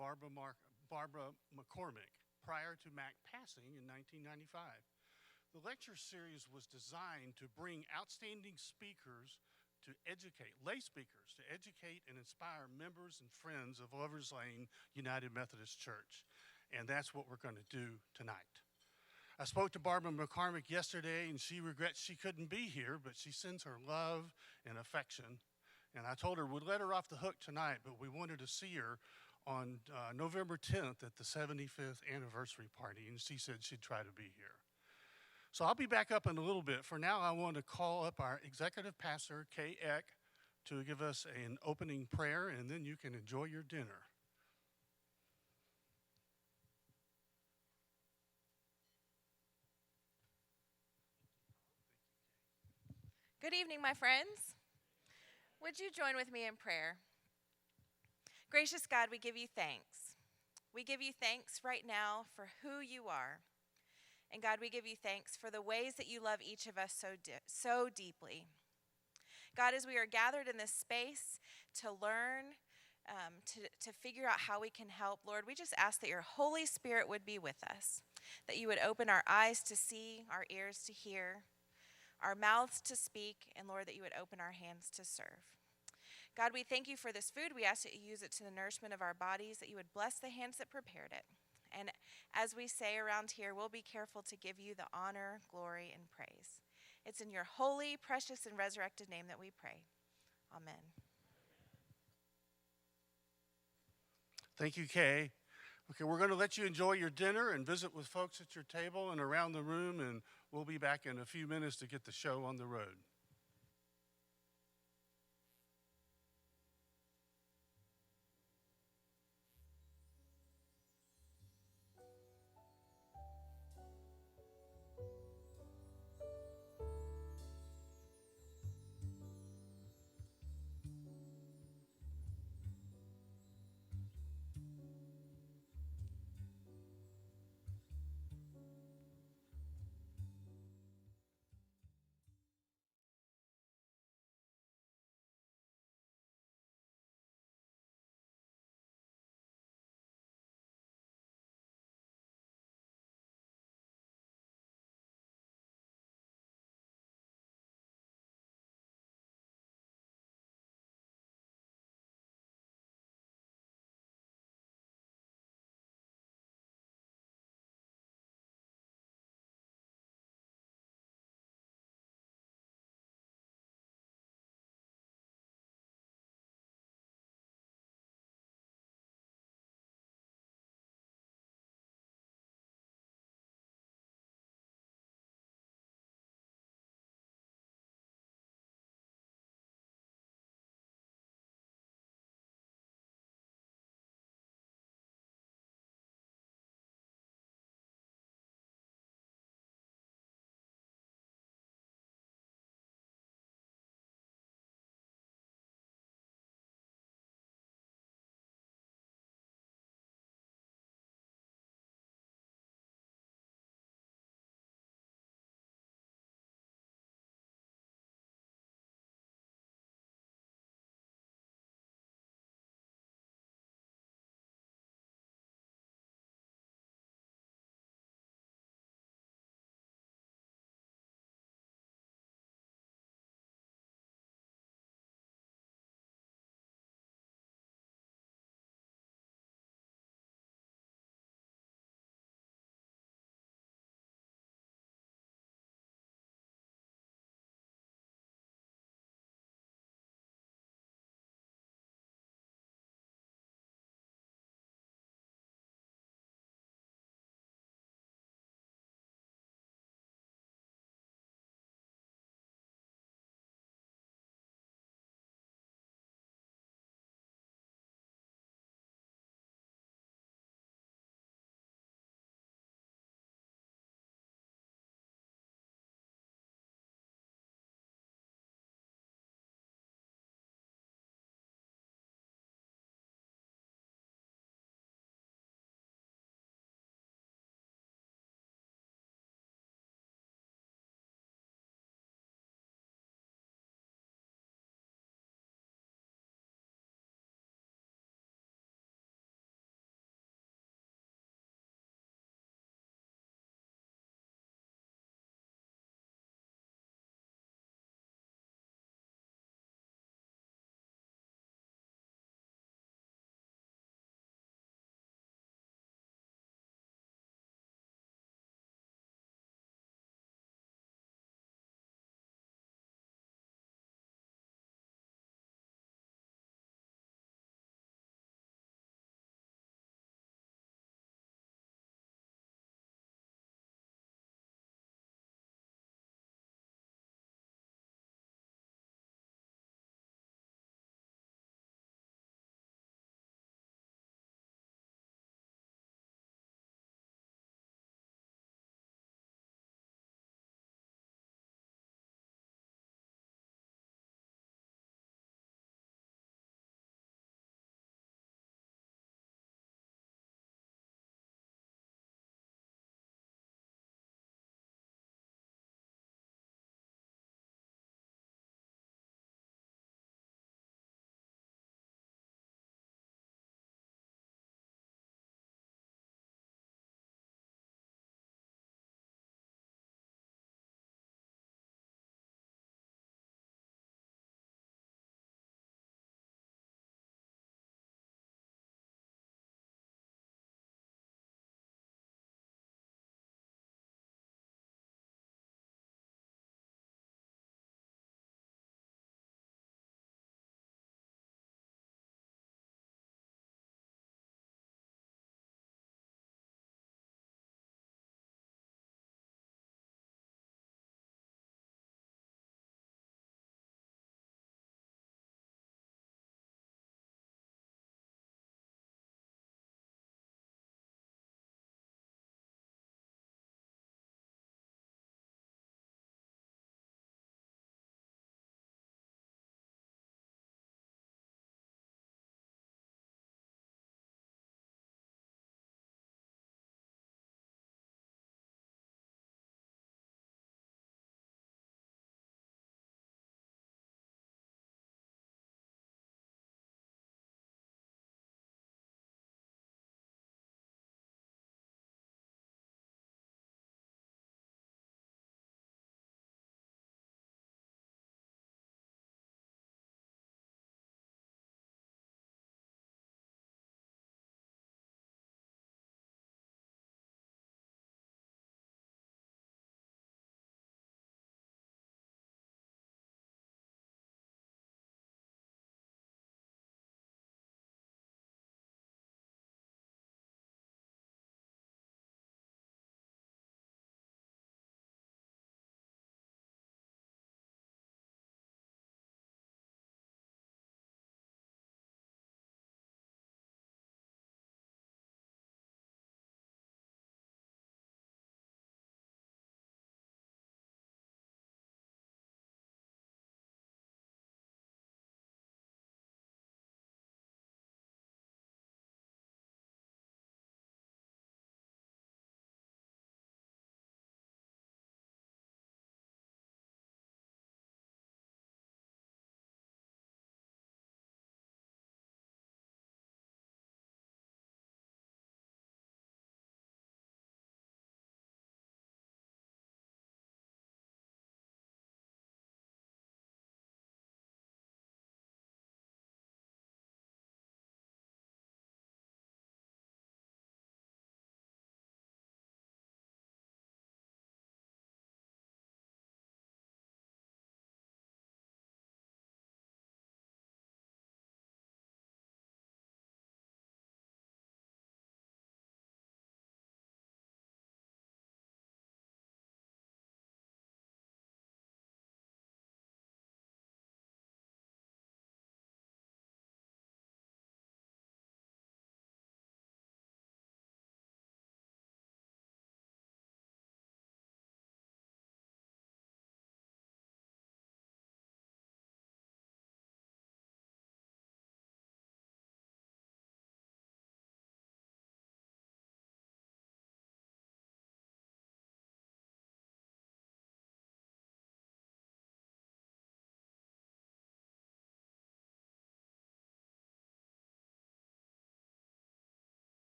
Barbara McCormick prior to Mac passing in 1995. The lecture series was designed to bring outstanding speakers to educate, lay speakers, to educate and inspire members and friends of Lovers Lane United Methodist Church. And that's what we're going to do tonight. I spoke to Barbara McCormick yesterday, and she regrets she couldn't be here, but she sends her love and affection. And I told her we'd let her off the hook tonight, but we wanted to see her on November 10th at the 75th anniversary party, and she said she'd try to be here. So I'll be back up in a little bit. For now, I want to call up our executive pastor, Kay Eck, to give us an opening prayer, and then you can enjoy your dinner. Good evening, my friends. Would you join with me in prayer? Gracious God, we give you thanks. We give you thanks right now for who you are. And God, we give you thanks for the ways that you love each of us so deeply. God, as we are gathered in this space to learn, to figure out how we can help, Lord, we just ask that your Holy Spirit would be with us, that you would open our eyes to see, our ears to hear, our mouths to speak, and Lord, that you would open our hands to serve. God, we thank you for this food. We ask that you use it to the nourishment of our bodies, that you would bless the hands that prepared it. And as we say around here, we'll be careful to give you the honor, glory, and praise. It's in your holy, precious, and resurrected name that we pray. Amen. Thank you, Kay. Okay, we're going to let you enjoy your dinner and visit with folks at your table and around the room, and we'll be back in a few minutes to get the show on the road.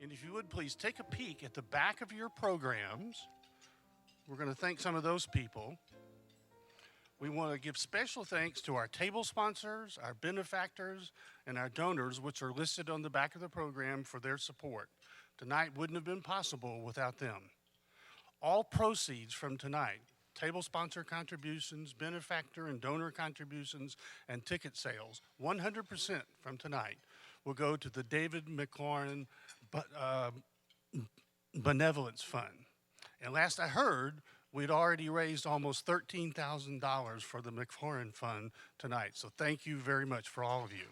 And if you would please take a peek at the back of your programs. We're going to thank some of those people. We want to give special thanks to our table sponsors, our benefactors, and our donors, which are listed on the back of the program for their support. Tonight wouldn't have been possible without them. All proceeds from tonight, table sponsor contributions, benefactor and donor contributions, and ticket sales, 100% from tonight will go to the David McLaurin Benevolence Fund. And last I heard, we'd already raised almost $13,000 for the McLaurin Fund tonight. So thank you very much for all of you.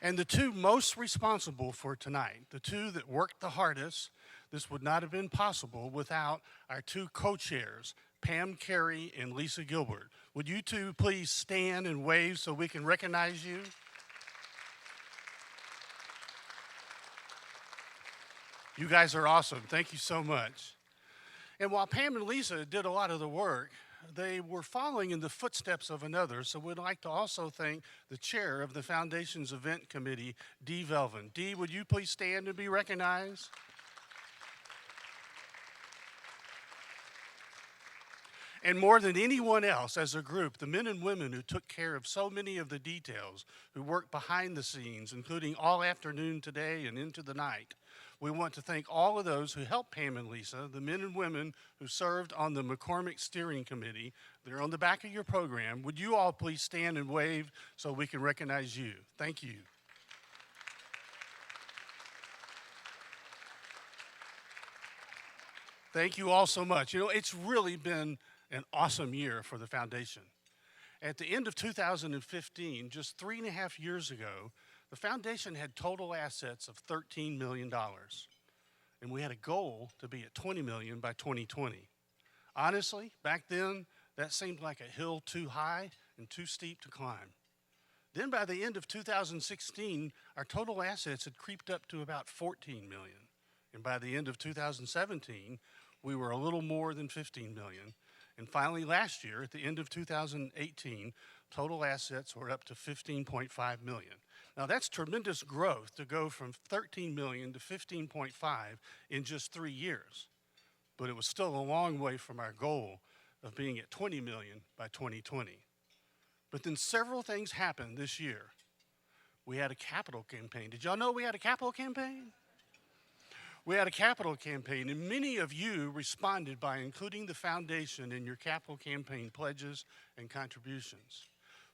And the two most responsible for tonight, the two that worked the hardest, this would not have been possible without our two co-chairs, Pam Carey and Lisa Gilbert. Would you two please stand and wave so we can recognize you? You guys are awesome. Thank you so much. And while Pam and Lisa did a lot of the work, they were following in the footsteps of another, so we'd like to also thank the chair of the Foundation's event committee, Dee Velvin. Dee, would you please stand and be recognized? And more than anyone else, as a group, the men and women who took care of so many of the details, who worked behind the scenes, including all afternoon today and into the night, we want to thank all of those who helped Pam and Lisa, the men and women who served on the McCormick Steering Committee. They're on the back of your program. Would you all please stand and wave so we can recognize you? Thank you. Thank you all so much. You know, it's really been an awesome year for the foundation. At the end of 2015, just 3.5 years ago, the foundation had total assets of $13 million, and we had a goal to be at $20 million by 2020. Honestly, back then, that seemed like a hill too high and too steep to climb. Then by the end of 2016, our total assets had creeped up to about $14 million, and by the end of 2017, we were a little more than $15 million. And finally, last year, at the end of 2018, total assets were up to $15.5 million. Now, that's tremendous growth to go from 13 million to 15.5 in just 3 years. But it was still a long way from our goal of being at 20 million by 2020. But then several things happened this year. We had a capital campaign. Did y'all know we had a capital campaign? We had a capital campaign, and many of you responded by including the foundation in your capital campaign pledges and contributions.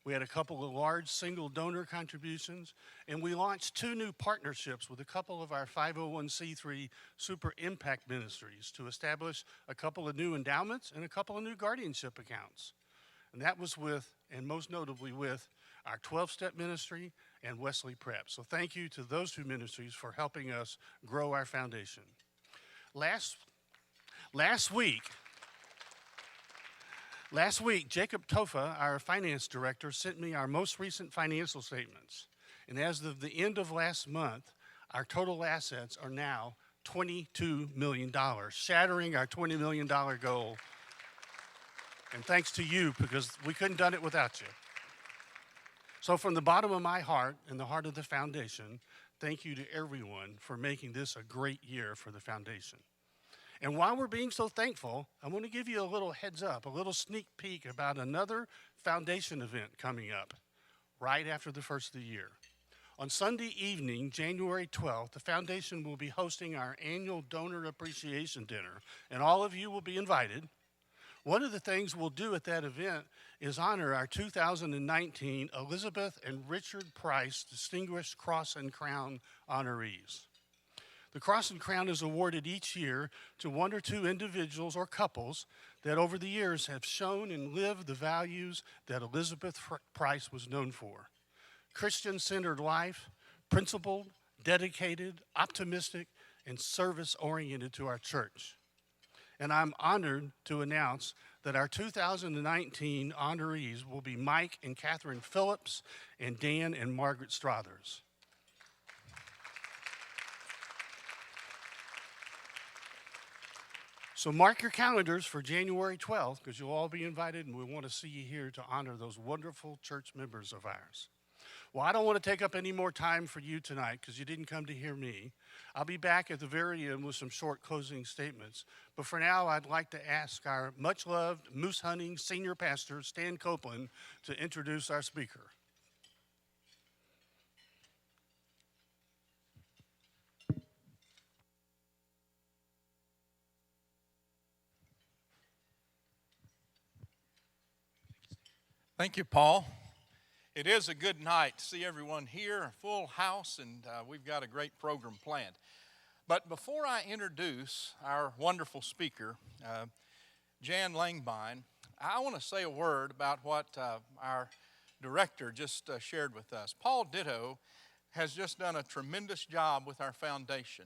We had a couple of large single donor contributions, and we launched 2 new partnerships with a couple of our 501c3 super impact ministries to establish a couple of new endowments and a couple of new guardianship accounts. And that was with, and most notably with, our 12-step ministry and Wesley Prep. So thank you to those 2 ministries for helping us grow our foundation. Last week, Jacob Tofa, our finance director, sent me our most recent financial statements. And as of the end of last month, our total assets are now $22 million, shattering our $20 million goal. And thanks to you, because we couldn't have done it without you. So from the bottom of my heart and the heart of the foundation, thank you to everyone for making this a great year for the foundation. And while we're being so thankful, I want to give you a little heads up, a little sneak peek about another foundation event coming up right after the first of the year. On Sunday evening, January 12th, the foundation will be hosting our annual donor appreciation dinner, and all of you will be invited. One of the things we'll do at that event is honor our 2019 Elizabeth and Richard Price Distinguished Cross and Crown honorees. The Cross and Crown is awarded each year to 1 or 2 individuals or couples that over the years have shown and lived the values that Elizabeth Price was known for. Christian-centered life, principled, dedicated, optimistic, and service-oriented to our church. And I'm honored to announce that our 2019 honorees will be Mike and Catherine Phillips and Dan and Margaret Strothers. So mark your calendars for January 12th, because you'll all be invited, and we want to see you here to honor those wonderful church members of ours. Well, I don't want to take up any more time for you tonight because you didn't come to hear me. I'll be back at the very end with some short closing statements. But for now, I'd like to ask our much loved moose hunting senior pastor, Stan Copeland, to introduce our speaker. Thank you, Paul. It is a good night to see everyone here, a full house, and we've got a great program planned. But before I introduce our wonderful speaker, Jan Langbein, I want to say a word about what our director just shared with us. Paul Ditto has just done a tremendous job with our foundation.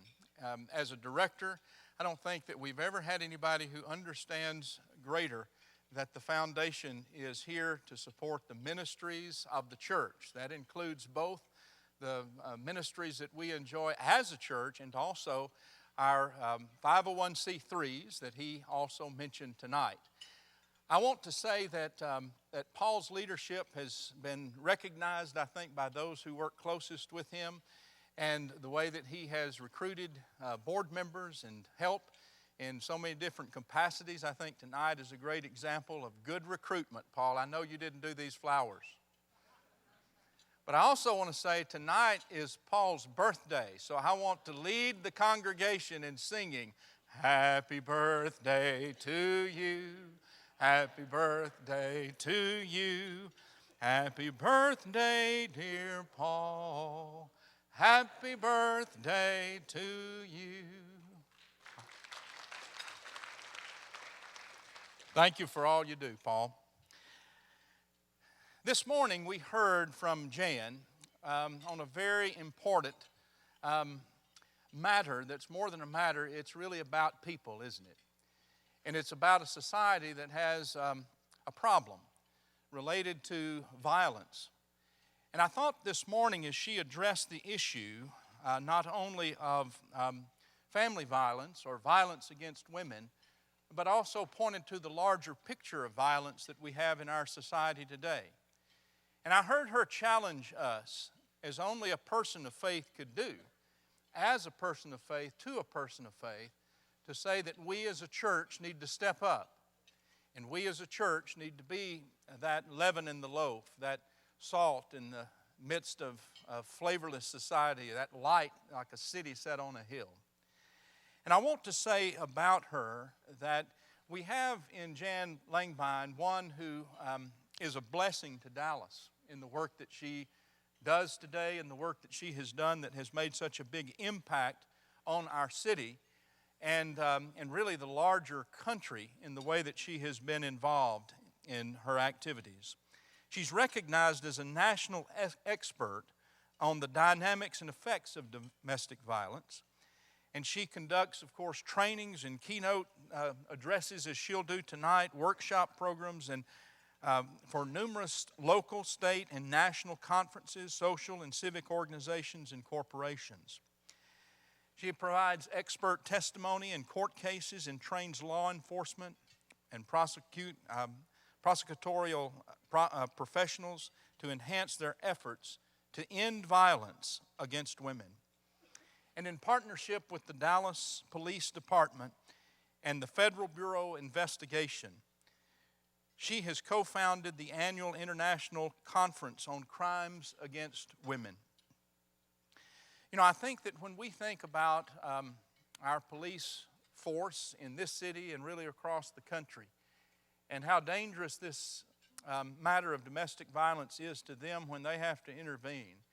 As a director, I don't think that we've ever had anybody who understands greater that the foundation is here to support the ministries of the church. That includes both the ministries that we enjoy as a church and also our 501c3s that he also mentioned tonight. I want to say that Paul's leadership has been recognized, I think, by those who work closest with him, and the way that he has recruited board members and help in so many different capacities. I think tonight is a great example of good recruitment, Paul. I know you didn't do these flowers. But I also want to say tonight is Paul's birthday, so I want to lead the congregation in singing, "Happy birthday to you, happy birthday to you, happy birthday, dear Paul, happy birthday to you." Thank you for all you do, Paul. This morning we heard from Jan on a very important matter that's more than a matter. It's really about people, isn't it? And it's about a society that has a problem related to violence. And I thought this morning as she addressed the issue not only of family violence or violence against women, but also pointed to the larger picture of violence that we have in our society today. And I heard her challenge us, as only a person of faith could do, as a person of faith to a person of faith, to say that we as a church need to step up. And we as a church need to be that leaven in the loaf, that salt in the midst of a flavorless society, that light like a city set on a hill. And I want to say about her that we have in Jan Langbein one who is a blessing to Dallas in the work that she does today and the work that she has done that has made such a big impact on our city and really the larger country in the way that she has been involved in her activities. She's recognized as a national expert on the dynamics and effects of domestic violence. And she conducts, of course, trainings and keynote addresses, as she'll do tonight, workshop programs, and for numerous local, state, and national conferences, social and civic organizations, and corporations. She provides expert testimony in court cases and trains law enforcement and prosecutorial professionals to enhance their efforts to end violence against women. And in partnership with the Dallas Police Department and the Federal Bureau of Investigation, she has co-founded the annual International Conference on Crimes Against Women. You know, I think that when we think about our police force in this city and really across the country and how dangerous this matter of domestic violence is to them when they have to intervene,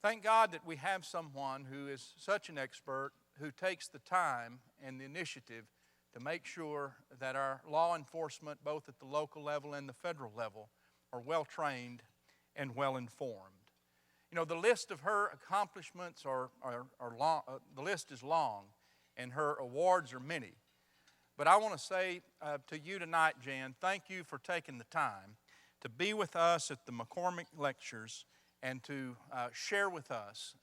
thank God that we have someone who is such an expert who takes the time and the initiative to make sure that our law enforcement, both at the local level and the federal level, are well trained and well informed. You know, the list of her accomplishments are long. The list is long, and her awards are many. But I want to say to you tonight, Jan, thank you for taking the time to be with us at the McCormick Lectures and to share with us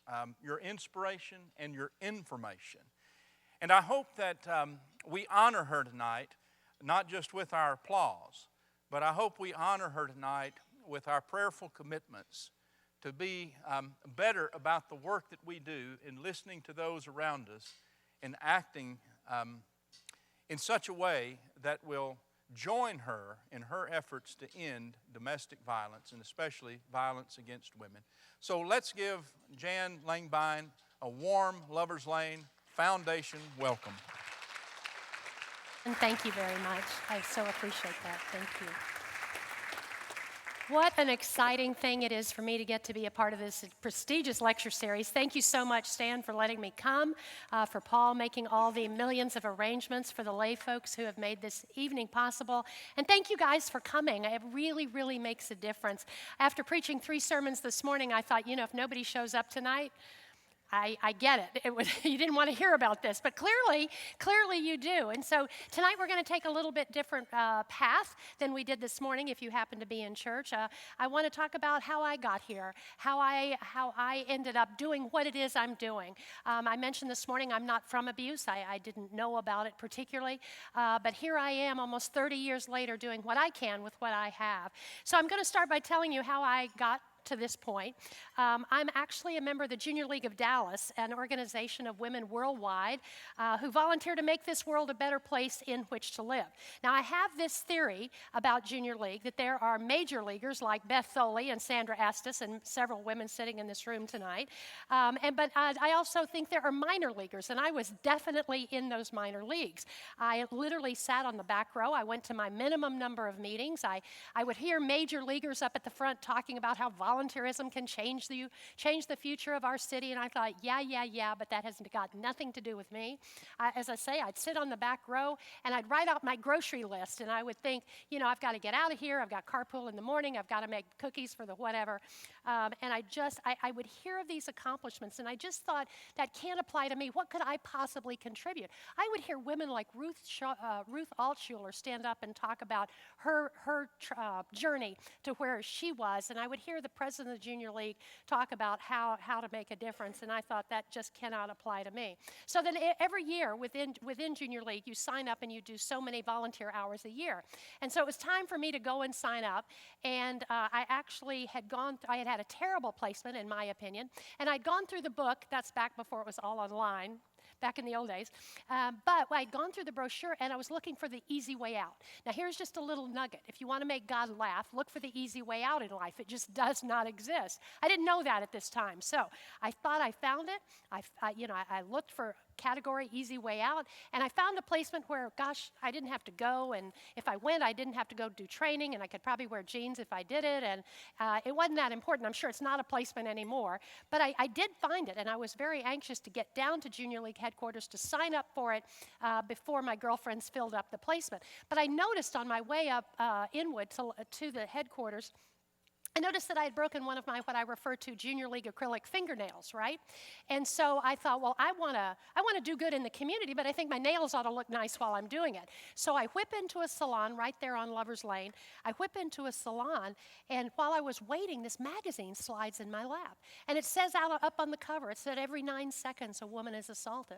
your inspiration and your information. And I hope that we honor her tonight, not just with our applause, but I hope we honor her tonight with our prayerful commitments to be better about the work that we do in listening to those around us and acting in such a way that will join her in her efforts to end domestic violence, and especially violence against women. So let's give Jan Langbein a warm Lover's Lane Foundation welcome. And thank you very much. I so appreciate that. Thank you. What an exciting thing it is for me to get to be a part of this prestigious lecture series. Thank you so much, Stan, for letting me come, for Paul making all the millions of arrangements for the lay folks who have made this evening possible. And thank you guys for coming. It really, really makes a difference. After preaching 3 sermons this morning, I thought, if nobody shows up tonight, I get it. You didn't want to hear about this, but clearly you do. And so tonight we're going to take a little bit different path than we did this morning. If you happen to be in church, I want to talk about how I got here, how I ended up doing what it is I'm doing. I mentioned this morning I'm not from abuse. I didn't know about it particularly, but here I am almost 30 years later doing what I can with what I have. So I'm going to start by telling you how I got to this point. I'm actually a member of the Junior League of Dallas, an organization of women worldwide who volunteer to make this world a better place in which to live. Now, I have this theory about Junior League that there are major leaguers like Beth Foley and Sandra Estes and several women sitting in this room tonight. But I also think there are minor leaguers, and I was definitely in those minor leagues. I literally sat on the back row. I went to my minimum number of meetings. I would hear major leaguers up at the front talking about how volunteerism can change the future of our city, and I thought, yeah, but that has got nothing to do with me. As I say, I'd sit on the back row, and I'd write out my grocery list, and I would think, I've got to get out of here, I've got carpool in the morning, I've got to make cookies for the whatever, and I would hear of these accomplishments, and I just thought, that can't apply to me. What could I possibly contribute? I would hear women like Ruth Altshuler stand up and talk about her journey to where she was, and I would hear the president of the Junior League talk about how to make a difference, and I thought that just cannot apply to me. So then every year within Junior League, you sign up and you do so many volunteer hours a year. And so it was time for me to go and sign up, and I actually had had a terrible placement, in my opinion, and I'd gone through the book. That's back before it was all online, back in the old days. But I'd gone through the brochure, and I was looking for the easy way out. Now, here's just a little nugget. If you want to make God laugh, look for the easy way out in life. It just does not exist. I didn't know that at this time. So I thought I found it. I looked for category easy way out, and I found a placement where, gosh, I didn't have to go, and if I went, I didn't have to go do training, and I could probably wear jeans if I did it, and it wasn't that important. I'm sure it's not a placement anymore, but I did find it, and I was very anxious to get down to Junior League headquarters to sign up for it before my girlfriends filled up the placement. But I noticed on my way up Inwood to the headquarters, I noticed that I had broken one of my, what I refer to, Junior League acrylic fingernails, right? And so I thought, well, I want to do good in the community, but I think my nails ought to look nice while I'm doing it. So I whip into a salon right there on Lover's Lane. I whip into a salon, and while I was waiting, this magazine slides in my lap. And it says up on the cover, it said every 9 seconds a woman is assaulted.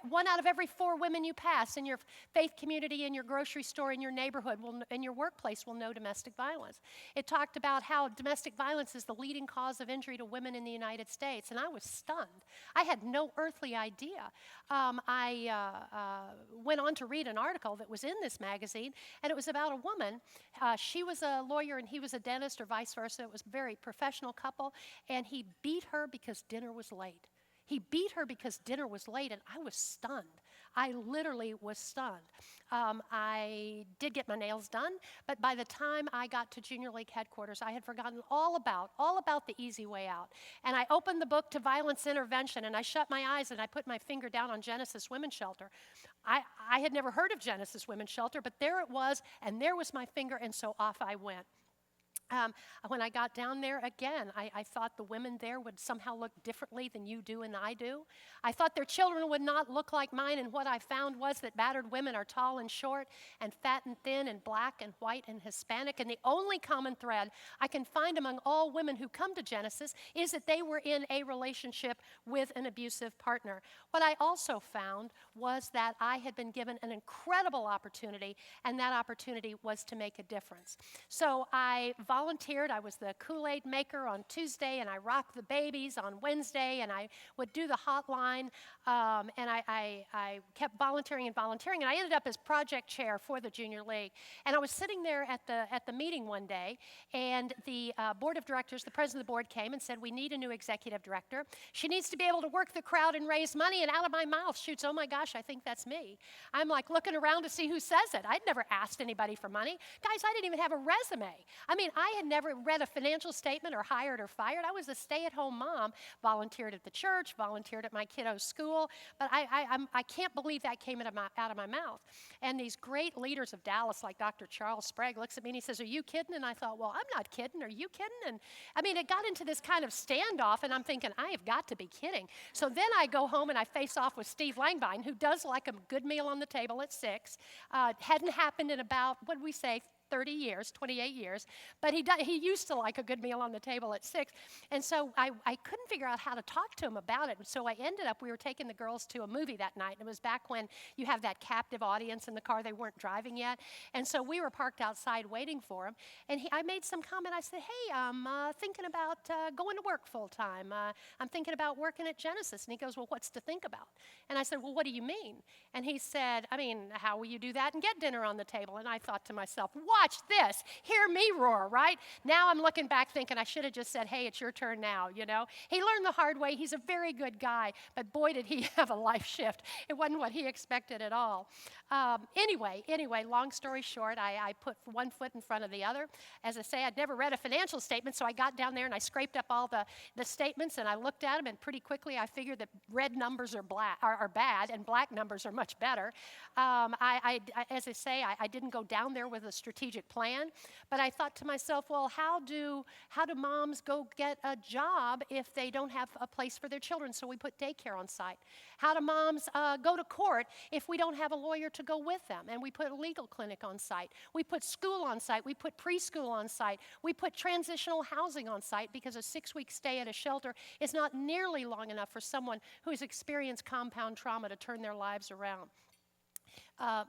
1 out of every 4 women you pass in your faith community, in your grocery store, in your neighborhood, in your workplace will know domestic violence. It talked about how domestic violence is the leading cause of injury to women in the United States, and I was stunned. I had no earthly idea. I went on to read an article that was in this magazine, and it was about a woman. She was a lawyer, and he was a dentist, or vice versa. It was a very professional couple, and he beat her because dinner was late. He beat her because dinner was late, and I was stunned. I literally was stunned. I did get my nails done, but by the time I got to Junior League headquarters, I had forgotten all about the easy way out. And I opened the book to violence intervention, and I shut my eyes, and I put my finger down on Genesis Women's Shelter. I had never heard of Genesis Women's Shelter, but there it was, and there was my finger, and so off I went. When I got down there again, I thought the women there would somehow look differently than you do and I do. I thought their children would not look like mine, and what I found was that battered women are tall and short and fat and thin and black and white and Hispanic, and the only common thread I can find among all women who come to Genesis is that they were in a relationship with an abusive partner. What I also found was that I had been given an incredible opportunity, and that opportunity was to make a difference. So I volunteered. I was the Kool-Aid maker on Tuesday, and I rocked the babies on Wednesday, and I would do the hotline, and I kept volunteering, and I ended up as project chair for the Junior League. And I was sitting there at the meeting one day, and the board of directors, the president of the board came and said, we need a new executive director. She needs to be able to work the crowd and raise money, and out of my mouth shoots, oh my gosh, I think that's me. I'm like looking around to see who says it. I'd never asked anybody for money. Guys, I didn't even have a resume. I mean, I had never read a financial statement or hired or fired. I was a stay-at-home mom, volunteered at the church, volunteered at my kiddo's school, but I can't believe that came out of my mouth. And these great leaders of Dallas, like Dr. Charles Sprague, looks at me and he says, are you kidding? And I thought, well, I'm not kidding. Are you kidding? And I mean, it got into this kind of standoff, and I'm thinking, I have got to be kidding. So then I go home and I face off with Steve Langbein, who does like a good meal on the table at 6. Hadn't happened in about, what did we say, 30 years, 28 years, but he used to like a good meal on the table at 6. And so I couldn't figure out how to talk to him about it. And so I ended up, we were taking the girls to a movie that night. And it was back when you have that captive audience in the car. They weren't driving yet. And so we were parked outside waiting for him. And I made some comment. I said, hey, I'm thinking about going to work full time. I'm thinking about working at Genesis. And he goes, well, what's to think about? And I said, well, what do you mean? And he said, I mean, how will you do that and get dinner on the table? And I thought to myself, watch this. Hear me roar, right? Now I'm looking back thinking I should have just said, hey, it's your turn now, you know. He learned the hard way. He's a very good guy, but boy, did he have a life shift. It wasn't what he expected at all. Anyway, long story short, I put one foot in front of the other. As I say, I'd never read a financial statement, so I got down there and I scraped up all the statements and I looked at them, and pretty quickly I figured that red numbers are bad and black numbers are much better. As I say, I didn't go down there with a strategic plan, but I thought to myself, well, how do moms go get a job if they don't have a place for their children? So we put daycare on site. How do moms go to court if we don't have a lawyer to go with them? And we put a legal clinic on site. We put school on site. We put preschool on site. We put transitional housing on site, because a 6-week stay at a shelter is not nearly long enough for someone who has experienced compound trauma to turn their lives around.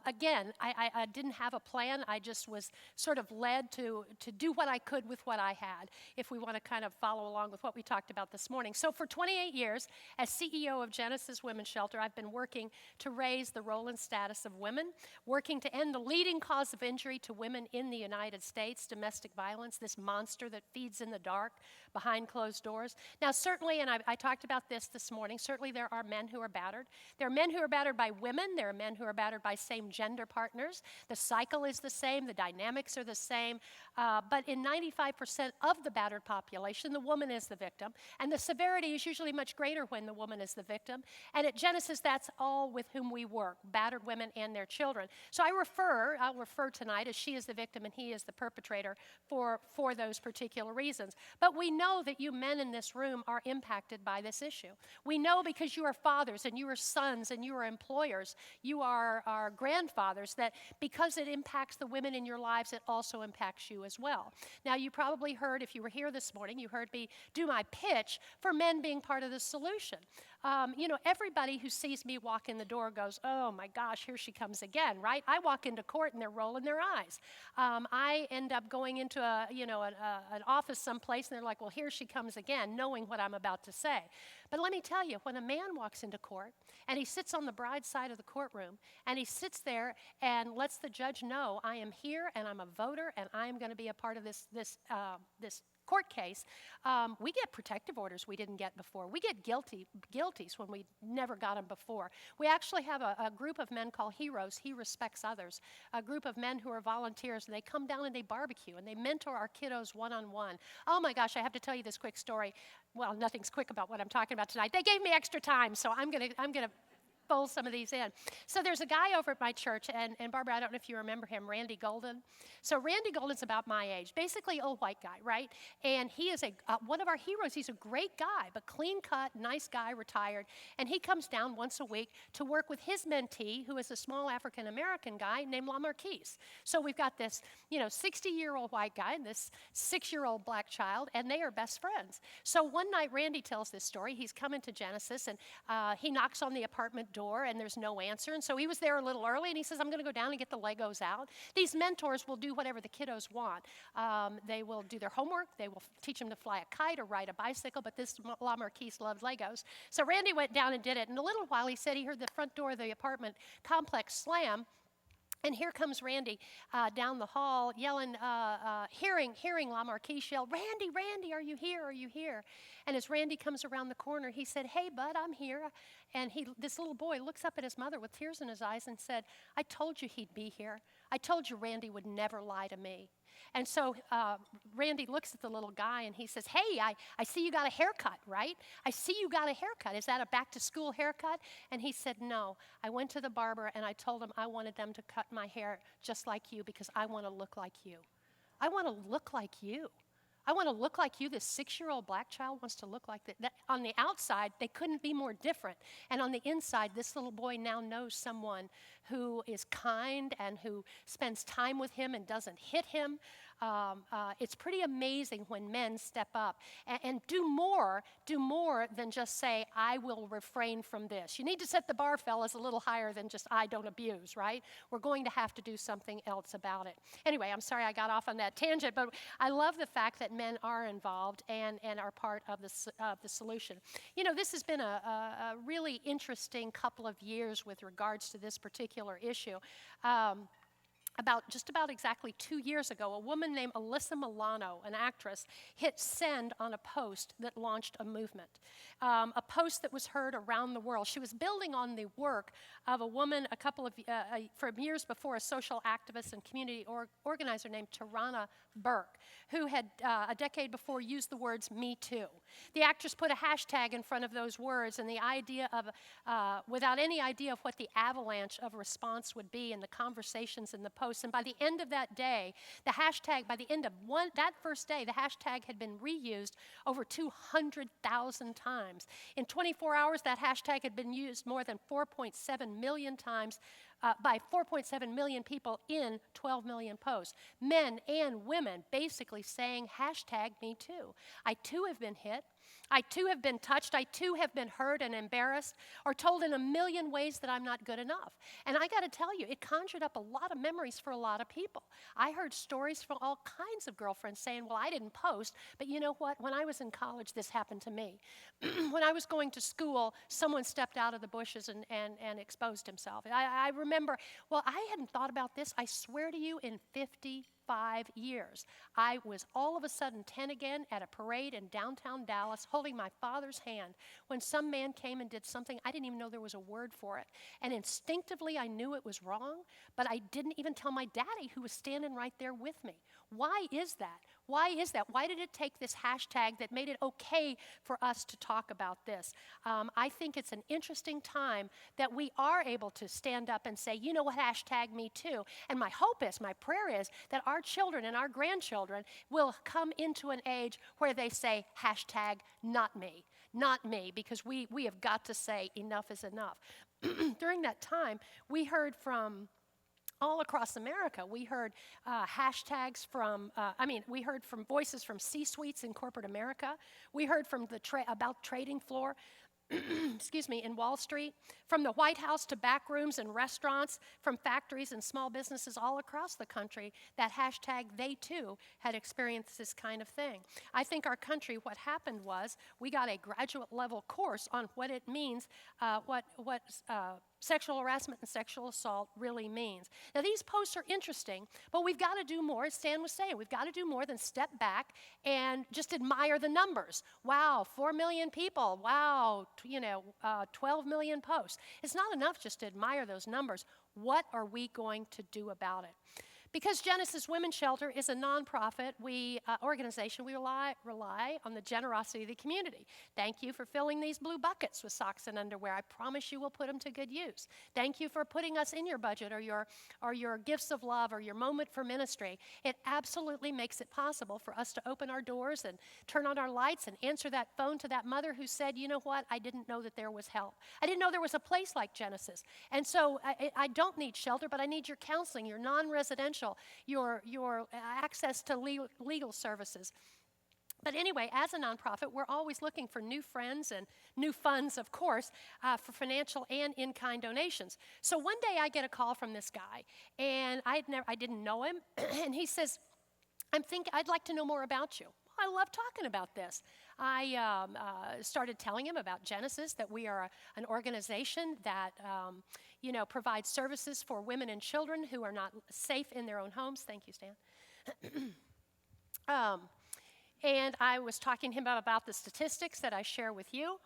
Again, I didn't have a plan. I just was sort of led to do what I could with what I had, if we want to kind of follow along with what we talked about this morning. So for 28 years, as CEO of Genesis Women's Shelter, I've been working to raise the role and status of women, working to end the leading cause of injury to women in the United States, domestic violence, this monster that feeds in the dark behind closed doors. Now, certainly, and I talked about this morning, certainly there are men who are battered. There are men who are battered by women. There are men who are battered by same gender partners. The cycle is the same. The dynamics are the same. But in 95% of the battered population, the woman is the victim. And the severity is usually much greater when the woman is the victim. And at Genesis, that's all with whom we work, battered women and their children. So I'll refer tonight as she is the victim and he is the perpetrator for those particular reasons. But we know that you men in this room are impacted by this issue. We know because you are fathers and you are sons and you are employers, you are grandfathers, that because it impacts the women in your lives, it also impacts you as well. Now, you probably heard, if you were here this morning, you heard me do my pitch for men being part of the solution. Everybody who sees me walk in the door goes, oh my gosh, here she comes again, right? I walk into court and they're rolling their eyes. I end up going into an office someplace and they're like, well, here she comes again, knowing what I'm about to say. But let me tell you, when a man walks into court and he sits on the bride's side of the courtroom and he sits there and lets the judge know, I am here and I'm a voter and I am going to be a part of this court case, we get protective orders we didn't get before. We get guilties when we never got them before. We actually have a group of men called Heroes, He Respects Others, a group of men who are volunteers, and they come down and they barbecue, and they mentor our kiddos one-on-one. Oh my gosh, I have to tell you this quick story. Well, nothing's quick about what I'm talking about tonight. They gave me extra time, so I'm gonna fold some of these in. So there's a guy over at my church, and Barbara, I don't know if you remember him, Randy Golden. So Randy Golden's about my age, basically old white guy, right? And he is one of our heroes. He's a great guy, but clean cut, nice guy, retired. And he comes down once a week to work with his mentee, who is a small African-American guy named La Marquise. So we've got this, 60-year-old white guy and this 6-year-old black child, and they are best friends. So one night, Randy tells this story. He's coming to Genesis, and he knocks on the apartment door and there's no answer. And so he was there a little early and he says, I'm going to go down and get the Legos out. These mentors will do whatever the kiddos want. They will do their homework. They will teach them to fly a kite or ride a bicycle, but this La Marquise loved Legos. So Randy went down and did it. In a little while, he said he heard the front door of the apartment complex slam. And here comes Randy down the hall yelling, hearing La Marquise yell, Randy, Randy, are you here? Are you here? And as Randy comes around the corner, he said, hey, bud, I'm here. And this little boy looks up at his mother with tears in his eyes and said, I told you he'd be here. I told you Randy would never lie to me. And so Randy looks at the little guy and he says, hey, I see you got a haircut, right? I see you got a haircut. Is that a back-to-school haircut? And he said, no. I went to the barber and I told him I wanted them to cut my hair just like you because I want to look like you. I want to look like you. I want to look like you. This 6-year-old black child wants to look like that. On the outside, they couldn't be more different. And on the inside, this little boy now knows someone who is kind and who spends time with him and doesn't hit him. It's pretty amazing when men step up and do more than just say, I will refrain from this. You need to set the bar, fellas, a little higher than just I don't abuse, right? We're going to have to do something else about it. Anyway, I'm sorry I got off on that tangent, but I love the fact that men are involved and are part of the solution. You know, this has been a really interesting couple of years with regards to this particular issue. About exactly 2 years ago, a woman named Alyssa Milano, an actress, hit send on a post that launched a movement, a post that was heard around the world. She was building on the work of a woman from years before, a social activist and community organizer named Tarana Burke, who had a decade before used the words "Me Too." The actress put a hashtag in front of those words, and the idea of, without any idea of what the avalanche of response would be in the conversations in the post. And by the end of that day, that first day, the hashtag had been reused over 200,000 times. In 24 hours, that hashtag had been used more than 4.7 million times by 4.7 million people in 12 million posts. Men and women basically saying hashtag me too. I too have been hit. I too have been touched. I too have been hurt and embarrassed or told in a million ways that I'm not good enough. And I got to tell you, it conjured up a lot of memories for a lot of people. I heard stories from all kinds of girlfriends saying, well, I didn't post, but you know what? When I was in college, this happened to me. When I was going to school, someone stepped out of the bushes and exposed himself. I remember, well, I hadn't thought about this, I swear to you, in 55 years. I was all of a sudden 10 again at a parade in downtown Dallas holding my father's hand when some man came and did something I didn't even know there was a word for it. And instinctively I knew it was wrong, but I didn't even tell my daddy who was standing right there with me. Why is that? Why is that? Why did it take this hashtag that made it okay for us to talk about this? I think it's an interesting time that we are able to stand up and say, you know what, hashtag me too. And my hope is, my prayer is, that our children and our grandchildren will come into an age where they say, hashtag not me, because we have got to say enough is enough. During that time, we heard from all across America. We heard hashtags we heard from voices from C-suites in corporate America. We heard from about trading floor, in Wall Street, from the White House to back rooms and restaurants, from factories and small businesses all across the country, that hashtag they too had experienced this kind of thing. I think our country, what happened was we got a graduate level course on what it means, what sexual harassment and sexual assault really means. Now, these posts are interesting, but we've got to do more, as Stan was saying. We've got to do more than step back and just admire the numbers. Wow, 4 million people. Wow, 12 million posts. It's not enough just to admire those numbers. What are we going to do about it? Because Genesis Women's Shelter is a nonprofit organization, we rely on the generosity of the community. Thank you for filling these blue buckets with socks and underwear. I promise you will put them to good use. Thank you for putting us in your budget or your gifts of love or your moment for ministry. It absolutely makes it possible for us to open our doors and turn on our lights and answer that phone to that mother who said, you know what, I didn't know that there was help. I didn't know there was a place like Genesis. And so I don't need shelter, but I need your counseling, your non-residential, your access to legal services. But anyway, as a nonprofit, we're always looking for new friends and new funds, of course, for financial and in-kind donations. So one day I get a call from this guy, and I didn't know him, and he says, I'd like to know more about you. I love talking about this. I started telling him about Genesis, that we are an organization that provides services for women and children who are not safe in their own homes. Thank you, Stan. And I was talking to him about the statistics that I share with you.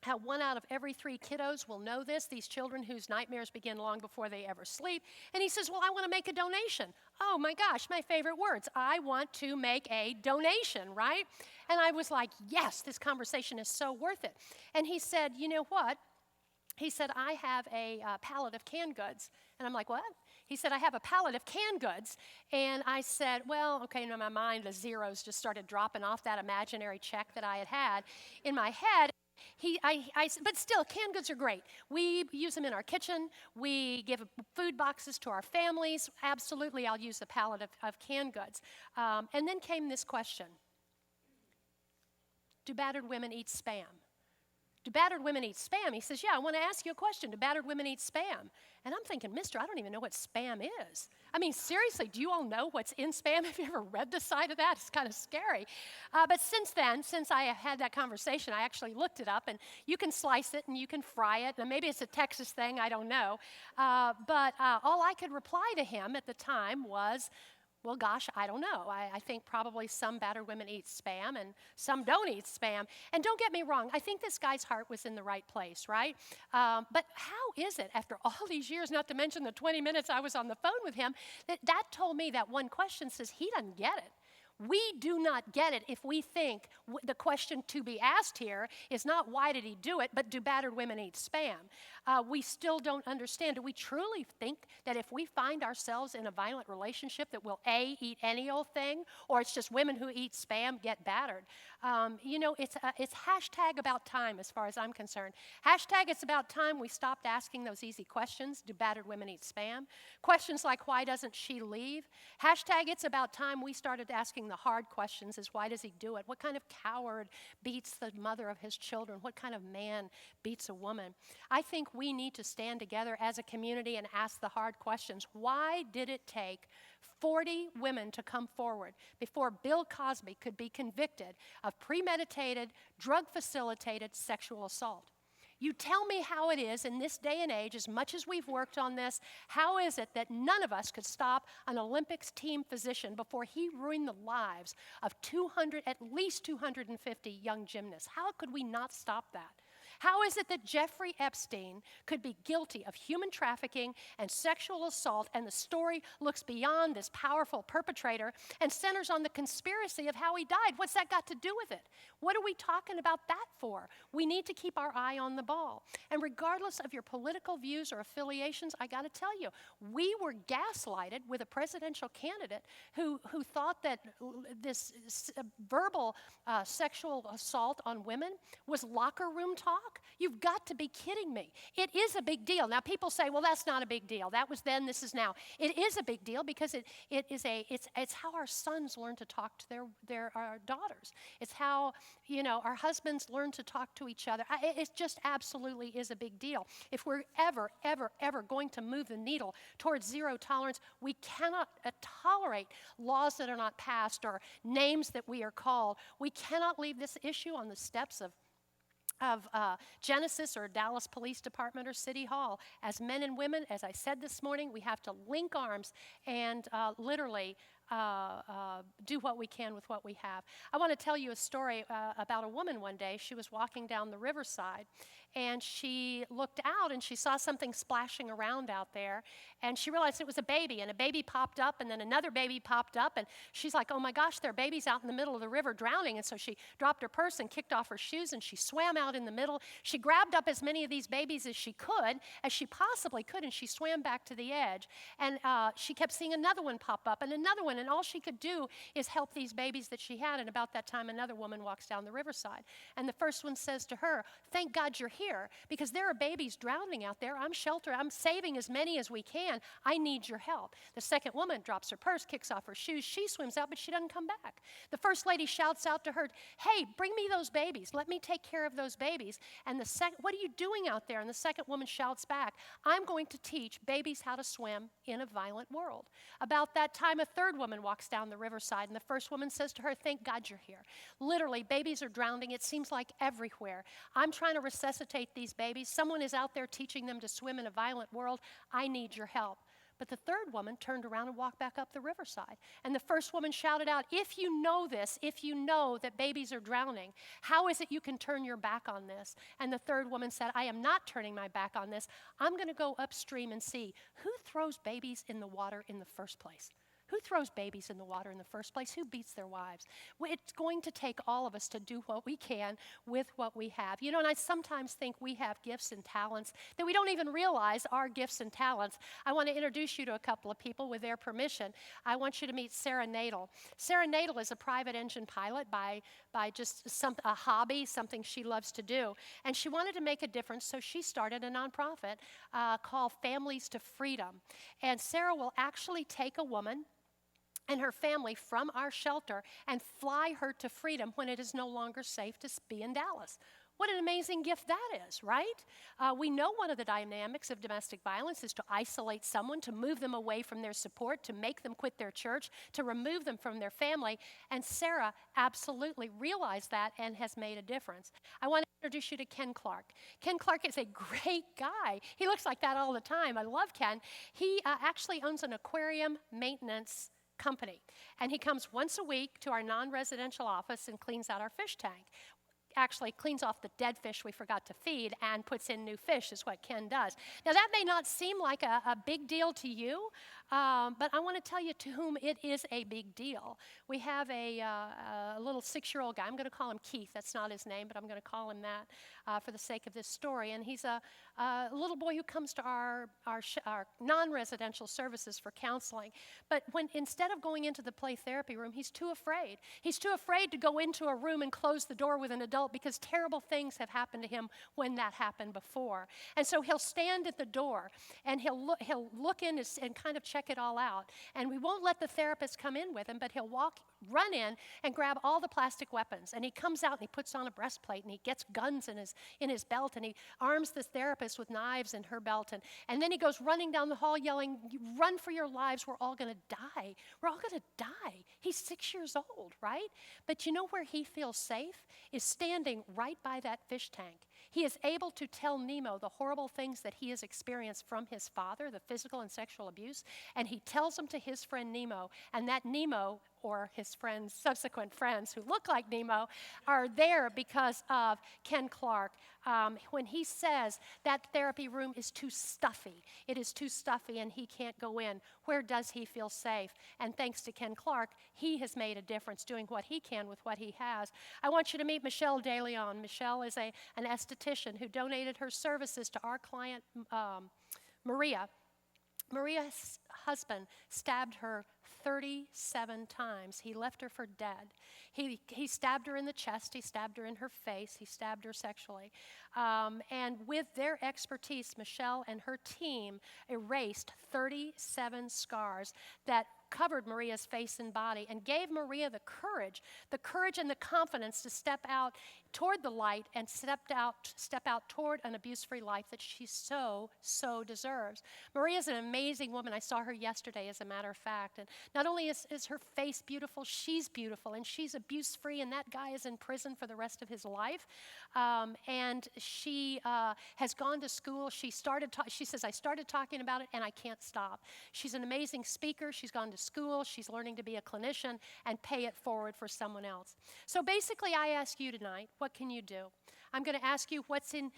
How 1 out of every 3 kiddos will know this, these children whose nightmares begin long before they ever sleep. And he says, well, I want to make a donation. Oh my gosh, my favorite words. I want to make a donation, right? And I was like, yes, this conversation is so worth it. And he said, you know what? He said, I have a pallet of canned goods. And I'm like, what? He said, I have a pallet of canned goods. And I said, well, okay, in my mind, the zeros just started dropping off that imaginary check that I had in my head. But still, canned goods are great. We use them in our kitchen. We give food boxes to our families. Absolutely, I'll use the pallet of canned goods. And then came this question. Do battered women eat Spam? Do battered women eat Spam? He says, yeah, I want to ask you a question. Do battered women eat Spam? And I'm thinking, mister, I don't even know what Spam is. I mean, seriously, do you all know what's in Spam? Have you ever read the side of that? It's kind of scary. But since then, since I have had that conversation, I actually looked it up, and you can slice it and you can fry it. And maybe it's a Texas thing, I don't know. But all I could reply to him at the time was, well, gosh, I don't know. I think probably some battered women eat Spam and some don't eat Spam. And don't get me wrong, I think this guy's heart was in the right place, right? But how is it, after all these years, not to mention the 20 minutes I was on the phone with him, that told me that one question says he doesn't get it. We do not get it if we think the question to be asked here is not why did he do it, but do battered women eat Spam? We still don't understand. Do we truly think that if we find ourselves in a violent relationship that we'll A, eat any old thing, or it's just women who eat Spam get battered? It's hashtag about time as far as I'm concerned. Hashtag it's about time we stopped asking those easy questions. Do battered women eat Spam? Questions like why doesn't she leave? Hashtag it's about time we started asking the hard questions is why does he do it? What kind of coward beats the mother of his children? What kind of man beats a woman? I think we need to stand together as a community and ask the hard questions. Why did it take 40 women to come forward before Bill Cosby could be convicted of premeditated, drug-facilitated sexual assault? You tell me how it is in this day and age, as much as we've worked on this, how is it that none of us could stop an Olympics team physician before he ruined the lives of at least 250 young gymnasts? How could we not stop that? How is it that Jeffrey Epstein could be guilty of human trafficking and sexual assault, and the story looks beyond this powerful perpetrator and centers on the conspiracy of how he died? What's that got to do with it? What are we talking about that for? We need to keep our eye on the ball. And regardless of your political views or affiliations, I got to tell you, we were gaslighted with a presidential candidate who thought that this verbal sexual assault on women was locker room talk. You've got to be kidding me. It is a big deal. Now, people say, well, that's not a big deal. That was then, this is now. It is a big deal because it's how our sons learn to talk to their daughters. It's how, our husbands learn to talk to each other. It just absolutely is a big deal. If we're ever, ever, ever going to move the needle towards zero tolerance, we cannot tolerate laws that are not passed or names that we are called. We cannot leave this issue on the steps of Genesis or Dallas Police Department or City Hall. As men and women, as I said this morning, we have to link arms and literally do what we can with what we have. I want to tell you a story about a woman one day. She was walking down the riverside, and she looked out, and she saw something splashing around out there, and she realized it was a baby, and a baby popped up, and then another baby popped up, and she's like, oh my gosh, there are babies out in the middle of the river drowning. And so she dropped her purse and kicked off her shoes, and she swam out in the middle. She grabbed up as many of these babies as she possibly could, and she swam back to the edge. And she kept seeing another one pop up and another one, and all she could do is help these babies that she had. And about that time, another woman walks down the riverside, and the first one says to her, thank God you're here because there are babies drowning out there. I'm sheltering. I'm saving as many as we can. I need your help. The second woman drops her purse, kicks off her shoes. She swims out, but she doesn't come back. The first lady shouts out to her, hey, bring me those babies. Let me take care of those babies. And what are you doing out there? And the second woman shouts back, I'm going to teach babies how to swim in a violent world. About that time, a third woman walks down the riverside, and the first woman says to her, thank God you're here. Literally, babies are drowning. It seems like everywhere. I'm trying to resuscitate these babies. Someone is out there teaching them to swim in a violent world. I need your help. But the third woman turned around and walked back up the riverside. And the first woman shouted out, if you know this, if you know that babies are drowning, how is it you can turn your back on this? And the third woman said, I am not turning my back on this. I'm going to go upstream and see who throws babies in the water in the first place. Who throws babies in the water in the first place? Who beats their wives? Well, it's going to take all of us to do what we can with what we have. You know, and I sometimes think we have gifts and talents that we don't even realize are gifts and talents. I want to introduce you to a couple of people with their permission. I want you to meet Sarah Nadel. Sarah Nadel is a private engine pilot by just a hobby, something she loves to do. And she wanted to make a difference, so she started a nonprofit called Families to Freedom. And Sarah will actually take a woman and her family from our shelter and fly her to freedom when it is no longer safe to be in Dallas. What an amazing gift that is, right? We know one of the dynamics of domestic violence is to isolate someone, to move them away from their support, to make them quit their church, to remove them from their family. And Sarah absolutely realized that and has made a difference. I want to introduce you to Ken Clark. Ken Clark is a great guy. He looks like that all the time. I love Ken. He actually owns an aquarium maintenance company. And he comes once a week to our non-residential office and cleans out our fish tank. Actually cleans off the dead fish we forgot to feed and puts in new fish is what Ken does. Now that may not seem like a big deal to you, but I want to tell you to whom it is a big deal. We have a little 6-year-old guy. I'm going to call him Keith. That's not his name, but I'm going to call him that for the sake of this story. And he's a little boy who comes to our non-residential services for counseling. But instead of going into the play therapy room, he's too afraid. He's too afraid to go into a room and close the door with an adult because terrible things have happened to him when that happened before. And so he'll stand at the door and he'll look in and kind of check it all out. And we won't let the therapist come in with him, but he'll run in and grab all the plastic weapons. And he comes out and he puts on a breastplate and he gets guns in his belt and he arms the therapist with knives in her belt. And then he goes running down the hall yelling, run for your lives, we're all going to die. We're all going to die. He's 6 years old, right? But you know where he feels safe? Is standing right by that fish tank. He is able to tell Nemo the horrible things that he has experienced from his father, the physical and sexual abuse, and he tells them to his friend Nemo, and that Nemo, or his friends, subsequent friends who look like Nemo, are there because of Ken Clark. When he says that therapy room is too stuffy, it is too stuffy and he can't go in, where does he feel safe? And thanks to Ken Clark, he has made a difference doing what he can with what he has. I want you to meet Michelle DeLeon. Michelle is an esthetician who donated her services to our client, Maria. Maria's husband stabbed her 37 times. He left her for dead. He stabbed her in the chest. He stabbed her in her face. He stabbed her sexually. And with their expertise, Michelle and her team erased 37 scars that covered Maria's face and body and gave Maria the courage and the confidence to step out toward the light and step out toward an abuse-free life that she so deserves. Maria's an amazing woman. I saw her yesterday, as a matter of fact. And not only is her face beautiful, she's beautiful, and she's abuse-free, and that guy is in prison for the rest of his life. And she has gone to school. She says, I started talking about it, and I can't stop. She's an amazing speaker. She's gone to school. She's learning to be a clinician and pay it forward for someone else. So basically, I ask you tonight, what can you do? I'm going to ask you what's in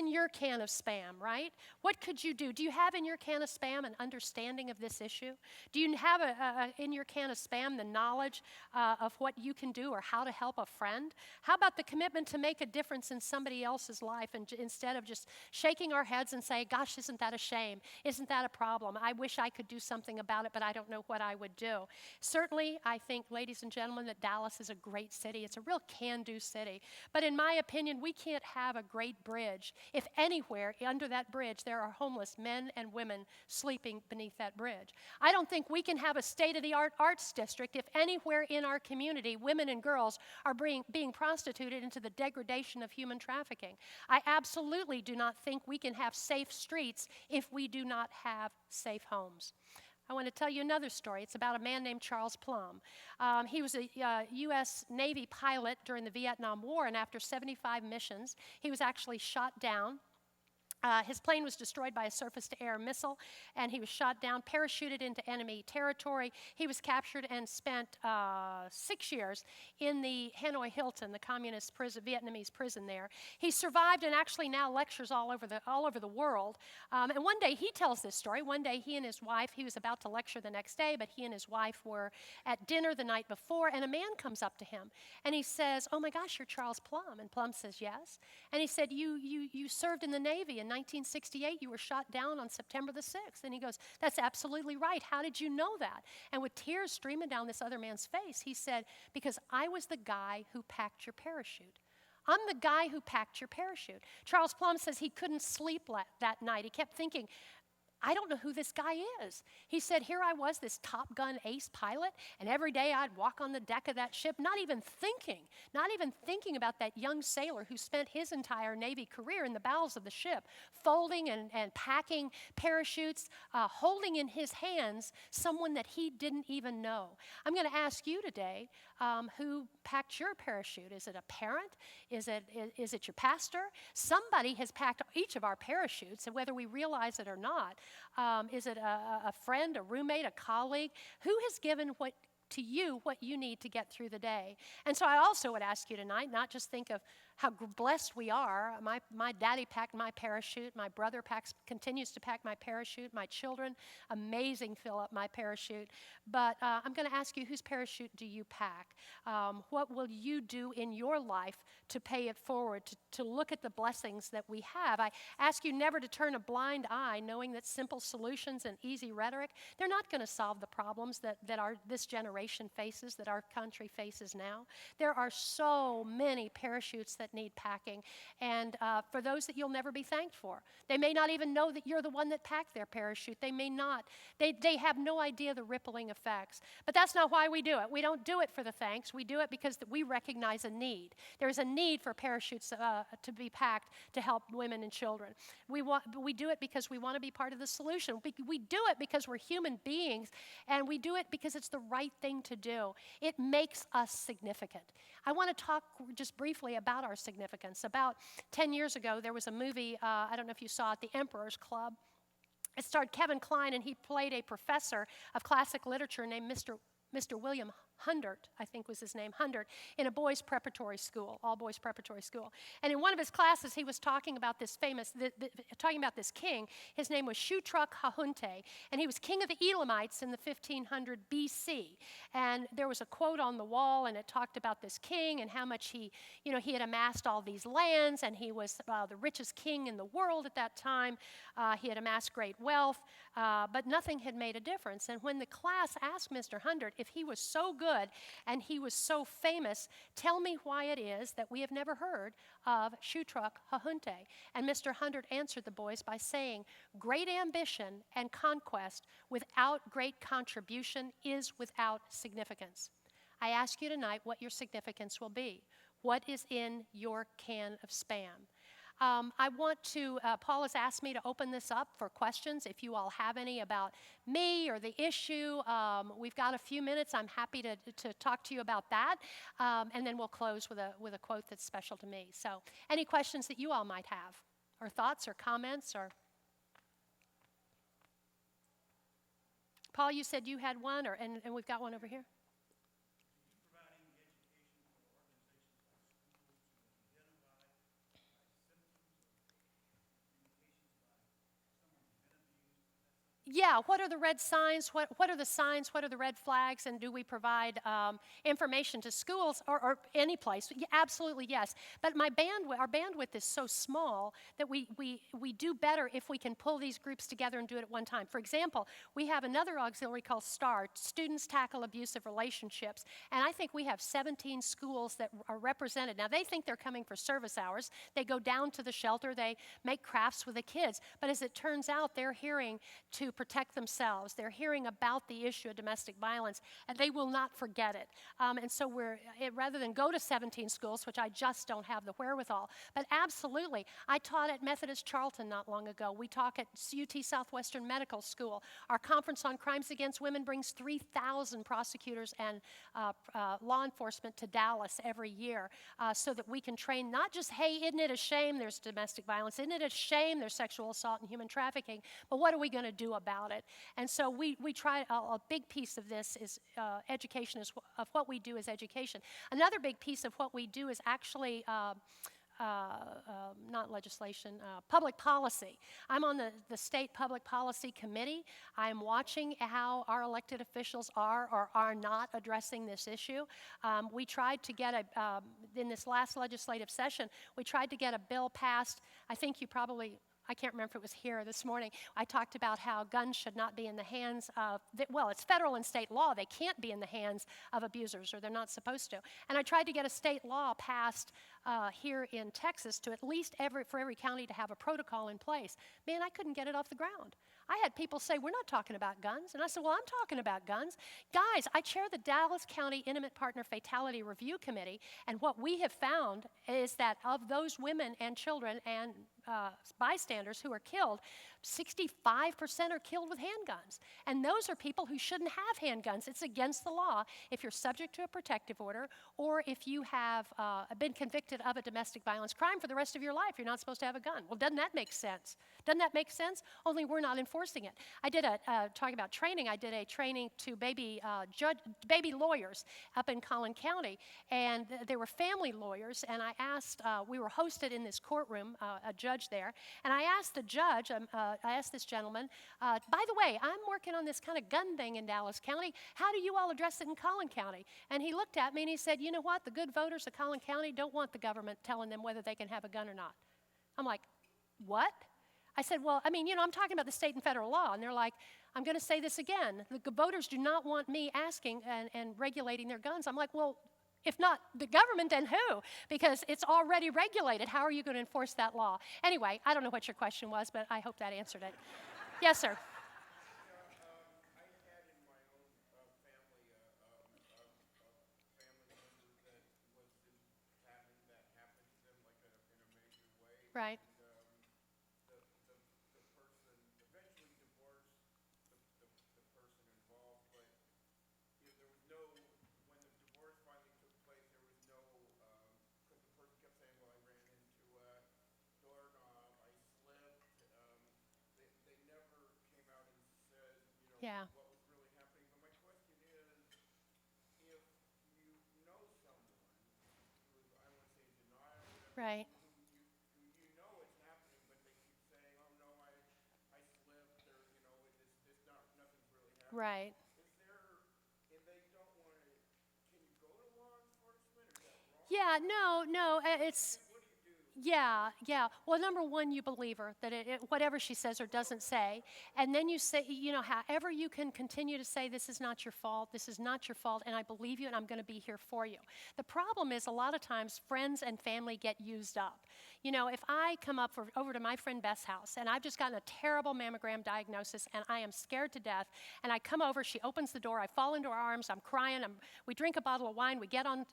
your can of Spam, right? What could you do? Do you have in your can of Spam an understanding of this issue? Do you have in your can of Spam the knowledge of what you can do or how to help a friend? How about the commitment to make a difference in somebody else's life and instead of just shaking our heads and saying, gosh, isn't that a shame? Isn't that a problem? I wish I could do something about it, but I don't know what I would do. Certainly, I think, ladies and gentlemen, that Dallas is a great city. It's a real can-do city. But in my opinion, we can't have a great bridge if anywhere under that bridge there are homeless men and women sleeping beneath that bridge. I don't think we can have a state-of-the-art arts district if anywhere in our community women and girls are being prostituted into the degradation of human trafficking. I absolutely do not think we can have safe streets if we do not have safe homes. I want to tell you another story. It's about a man named Charles Plum. He was a U.S. Navy pilot during the Vietnam War, and after 75 missions, he was actually shot down. His plane was destroyed by a surface-to-air missile, and he was shot down, parachuted into enemy territory. He was captured and spent 6 years in the Hanoi Hilton, the communist prison, Vietnamese prison there. He survived and actually now lectures all over the world. And one day, he tells this story. One day, he and his wife, he was about to lecture the next day, but he and his wife were at dinner the night before, and a man comes up to him, and he says, "Oh my gosh, you're Charles Plum." And Plum says, "Yes." And he said, you served in the Navy in 1968, you were shot down on September the 6th. And he goes, "That's absolutely right. How did you know that?" And with tears streaming down this other man's face, he said, "Because I was the guy who packed your parachute. I'm the guy who packed your parachute." Charles Plum says he couldn't sleep that night. He kept thinking, I don't know who this guy is. He said, here I was, this Top Gun ace pilot, and every day I'd walk on the deck of that ship, not even thinking about that young sailor who spent his entire Navy career in the bowels of the ship, folding and packing parachutes, holding in his hands someone that he didn't even know. I'm going to ask you today, who packed your parachute? Is it a parent? Is it your pastor? Somebody has packed each of our parachutes, and whether we realize it or not, is it a friend, a roommate, a colleague? Who has given what you need to get through the day? And so I also would ask you tonight, not just think of how blessed we are. My daddy packed my parachute. My brother continues to pack my parachute. My children, amazing, fill up my parachute. But I'm going to ask you, whose parachute do you pack? What will you do in your life to pay it forward, to look at the blessings that we have? I ask you never to turn a blind eye, knowing that simple solutions and easy rhetoric, they're not going to solve the problems that this generation faces, that our country faces now. There are so many parachutes that need packing, and for those that you'll never be thanked for. They may not even know that you're the one that packed their parachute. They may not. They have no idea the rippling effects. But that's not why we do it. We don't do it for the thanks. We do it because we recognize a need. There's a need for parachutes to be packed to help women and children. We do it because we want to be part of the solution. We do it because we're human beings, and we do it because it's the right thing to do. It makes us significant. I want to talk just briefly about our significance. About 10 years ago, there was a movie, I don't know if you saw it, The Emperor's Club. It starred Kevin Kline, and he played a professor of classic literature named Mr. William Hundert, I think was his name, Hundert, in a boys' preparatory school, all-boys preparatory school. And in one of his classes, he was talking about this this king. His name was Shutruk Hahunte, and he was king of the Elamites in the 1500 BC. And there was a quote on the wall, and it talked about this king and how much he had amassed all these lands, and he was the richest king in the world at that time. He had amassed great wealth, but nothing had made a difference. And when the class asked Mr. Hundert if he was so good and he was so famous, tell me why it is that we have never heard of Shutruk Hahunte. And Mr. Hundert answered the boys by saying, great ambition and conquest without great contribution is without significance. I ask you tonight what your significance will be. What is in your can of Spam? I want to, Paul has asked me to open this up for questions. If you all have any about me or the issue, we've got a few minutes. I'm happy to talk to you about that. And then we'll close with a quote that's special to me. So any questions that you all might have, or thoughts or comments, or... Paul, you said you had one, and we've got one over here. Yeah, what are the red signs? What are the signs? What are the red flags? And do we provide information to schools or any place? Yeah, absolutely, yes. But our bandwidth is so small that we do better if we can pull these groups together and do it at one time. For example, we have another auxiliary called STAR, Students Tackle Abusive Relationships, and I think we have 17 schools that are represented. Now, they think they're coming for service hours. They go down to the shelter. They make crafts with the kids. But as it turns out, they're hearing to protect themselves. They're hearing about the issue of domestic violence, and they will not forget it. And so rather than go to 17 schools, which I just don't have the wherewithal, but absolutely. I taught at Methodist Charlton not long ago. We talk at UT Southwestern Medical School. Our Conference on Crimes Against Women brings 3,000 prosecutors and law enforcement to Dallas every year so that we can train not just, hey, isn't it a shame there's domestic violence? Isn't it a shame there's sexual assault and human trafficking? But what are we going to do about it? And so we try, a big piece of this is education, of what we do is education. Another big piece of what we do is actually not legislation, public policy. I'm on the state public policy committee. I'm watching how our elected officials are or are not addressing this issue. We tried to get in this last legislative session, we tried to get a bill passed. I can't remember if it was here this morning. I talked about how guns should not be in the hands of, it's federal and state law. They can't be in the hands of abusers, or they're not supposed to. And I tried to get a state law passed here in Texas to at least for every county to have a protocol in place. Man, I couldn't get it off the ground. I had people say, we're not talking about guns. And I said, well, I'm talking about guns. Guys, I chair the Dallas County Intimate Partner Fatality Review Committee, and what we have found is that of those women and children and bystanders who are killed, 65% are killed with handguns. And those are people who shouldn't have handguns. It's against the law if you're subject to a protective order or if you have been convicted of a domestic violence crime for the rest of your life. You're not supposed to have a gun. Well, doesn't that make sense? Doesn't that make sense? Only we're not enforcing it. I did talking about training, I did a training to baby lawyers up in Collin County, and they were family lawyers, and I asked, we were hosted in this courtroom, a judge there, and I asked the judge, I asked this gentleman, by the way, I'm working on this kind of gun thing in Dallas County. How do you all address it in Collin County? And he looked at me and he said, you know what? The good voters of Collin County don't want the government telling them whether they can have a gun or not. I'm like, what? I said, well, I'm talking about the state and federal law. And they're like, I'm going to say this again. The voters do not want me asking and regulating their guns. I'm like, well, if not the government, then who? Because it's already regulated. How are you going to enforce that law? Anyway, I don't know what your question was, but I hope that answered it. Yes, sir. Right. Yeah. What was really happening. But my question is, if you know someone who's, I want to say, in denial, or whatever, Right. who you know it's happening, but they keep saying, oh no, I slipped, or nothing's really happening. Right. Is there, and they don't want to, can you go to law enforcement, or is that wrong? Yeah, no, it's... What do you do? Yeah. Well, number one, you believe her, that whatever she says or doesn't say. And then you say, however you can continue to say, this is not your fault, and I believe you, and I'm going to be here for you. The problem is a lot of times friends and family get used up. If I come over to my friend Beth's house, and I've just gotten a terrible mammogram diagnosis, and I am scared to death, and I come over, she opens the door, I fall into her arms, I'm crying, we drink a bottle of wine, we get on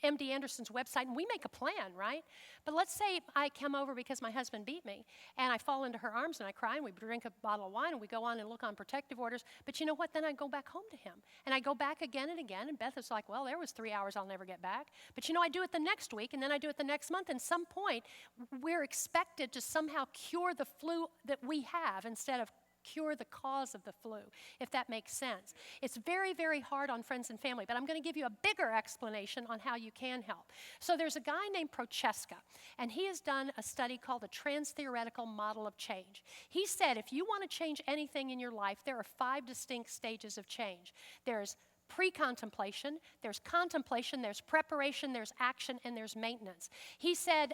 MD Anderson's website, and we make a plan, right? But let's say I come over because my husband beat me, and I fall into her arms, and I cry, and we drink a bottle of wine, and we go on and look on protective orders, but you know what? Then I go back home to him, and I go back again and again, and Beth is like, well, there was 3 hours I'll never get back. But I do it the next week, and then I do it the next month, and some point, we're expected to somehow cure the flu that we have instead of cure the cause of the flu, if that makes sense. It's very, very hard on friends and family, but I'm going to give you a bigger explanation on how you can help. So there's a guy named Prochaska, and he has done a study called the Trans-Theoretical Model of Change. He said if you want to change anything in your life, there are 5 distinct stages of change. There's pre-contemplation, there's contemplation, there's preparation, there's action, and there's maintenance. He said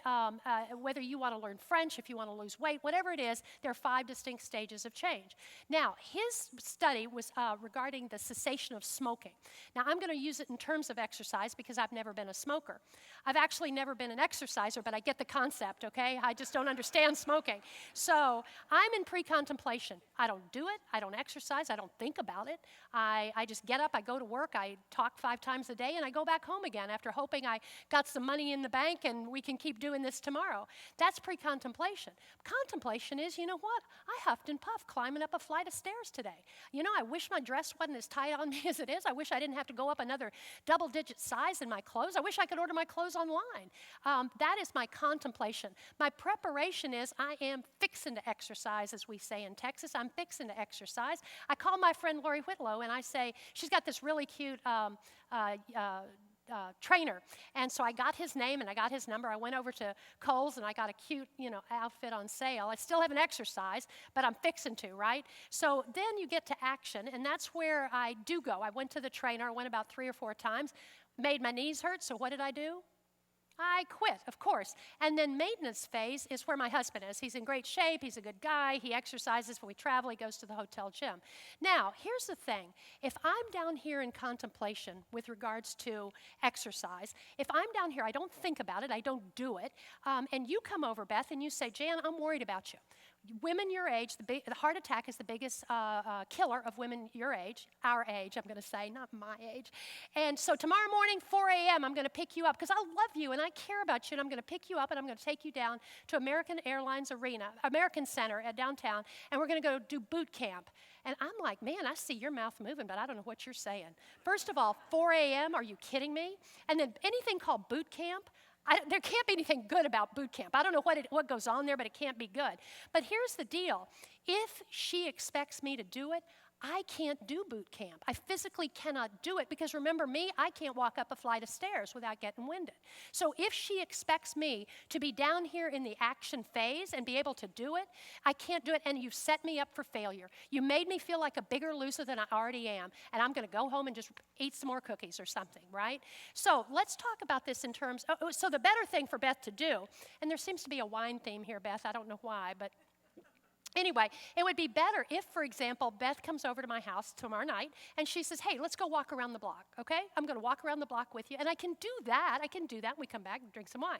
whether you want to learn French, if you want to lose weight, whatever it is, there are 5 distinct stages of change. Now, his study was regarding the cessation of smoking. Now, I'm going to use it in terms of exercise because I've never been a smoker. I've actually never been an exerciser, but I get the concept, okay? I just don't understand smoking. So I'm in pre-contemplation. I don't do it. I don't exercise. I don't think about it. I just get up. I go to work. I talk 5 times a day, and I go back home again after hoping I got some money in the bank and we can keep doing this tomorrow. That's pre-contemplation. Contemplation is, you know what? I huffed and puffed climbing up a flight of stairs today. You know, I wish my dress wasn't as tight on me as it is. I wish I didn't have to go up another double-digit size in my clothes. I wish I could order my clothes online. That is my contemplation. My preparation is I am fixing to exercise, as we say in Texas. I'm fixing to exercise. I call my friend Lori Whitlow, and I say, she's got this really cute trainer. And so I got his name and I got his number. I went over to Kohl's and I got a cute, outfit on sale. I still haven't exercised, but I'm fixing to, right? So then you get to action, and that's where I do go. I went to the trainer. I went about 3 or 4 times, made my knees hurt, so what did I do? I quit, of course. And then maintenance phase is where my husband is. He's in great shape. He's a good guy. He exercises when we travel. He goes to the hotel gym. Now, here's the thing. If I'm down here in contemplation with regards to exercise, if I'm down here, I don't think about it. I don't do it. And you come over, Beth, and you say, Jan, I'm worried about you. Women your age, the heart attack is the biggest killer of women your age, our age, I'm going to say, not my age. And so tomorrow morning, 4 a.m., I'm going to pick you up because I love you and I care about you, and I'm going to pick you up and I'm going to take you down to American Center at downtown, and we're going to go do boot camp. And I'm like, man, I see your mouth moving, but I don't know what you're saying. First of all, 4 a.m., are you kidding me? And then anything called boot camp, there can't be anything good about boot camp. I don't know what goes on there, but it can't be good. But here's the deal. If she expects me to do it, I can't do boot camp. I physically cannot do it because remember me, I can't walk up a flight of stairs without getting winded. So if she expects me to be down here in the action phase and be able to do it, I can't do it, and you've set me up for failure. You made me feel like a bigger loser than I already am, and I'm going to go home and just eat some more cookies or something, right? So let's talk about this in terms, so the better thing for Beth to do, and there seems to be a wine theme here, Beth, I don't know why, but anyway, it would be better if, for example, Beth comes over to my house tomorrow night and she says, hey, let's go walk around the block, okay? I'm going to walk around the block with you, and I can do that. We come back and drink some wine.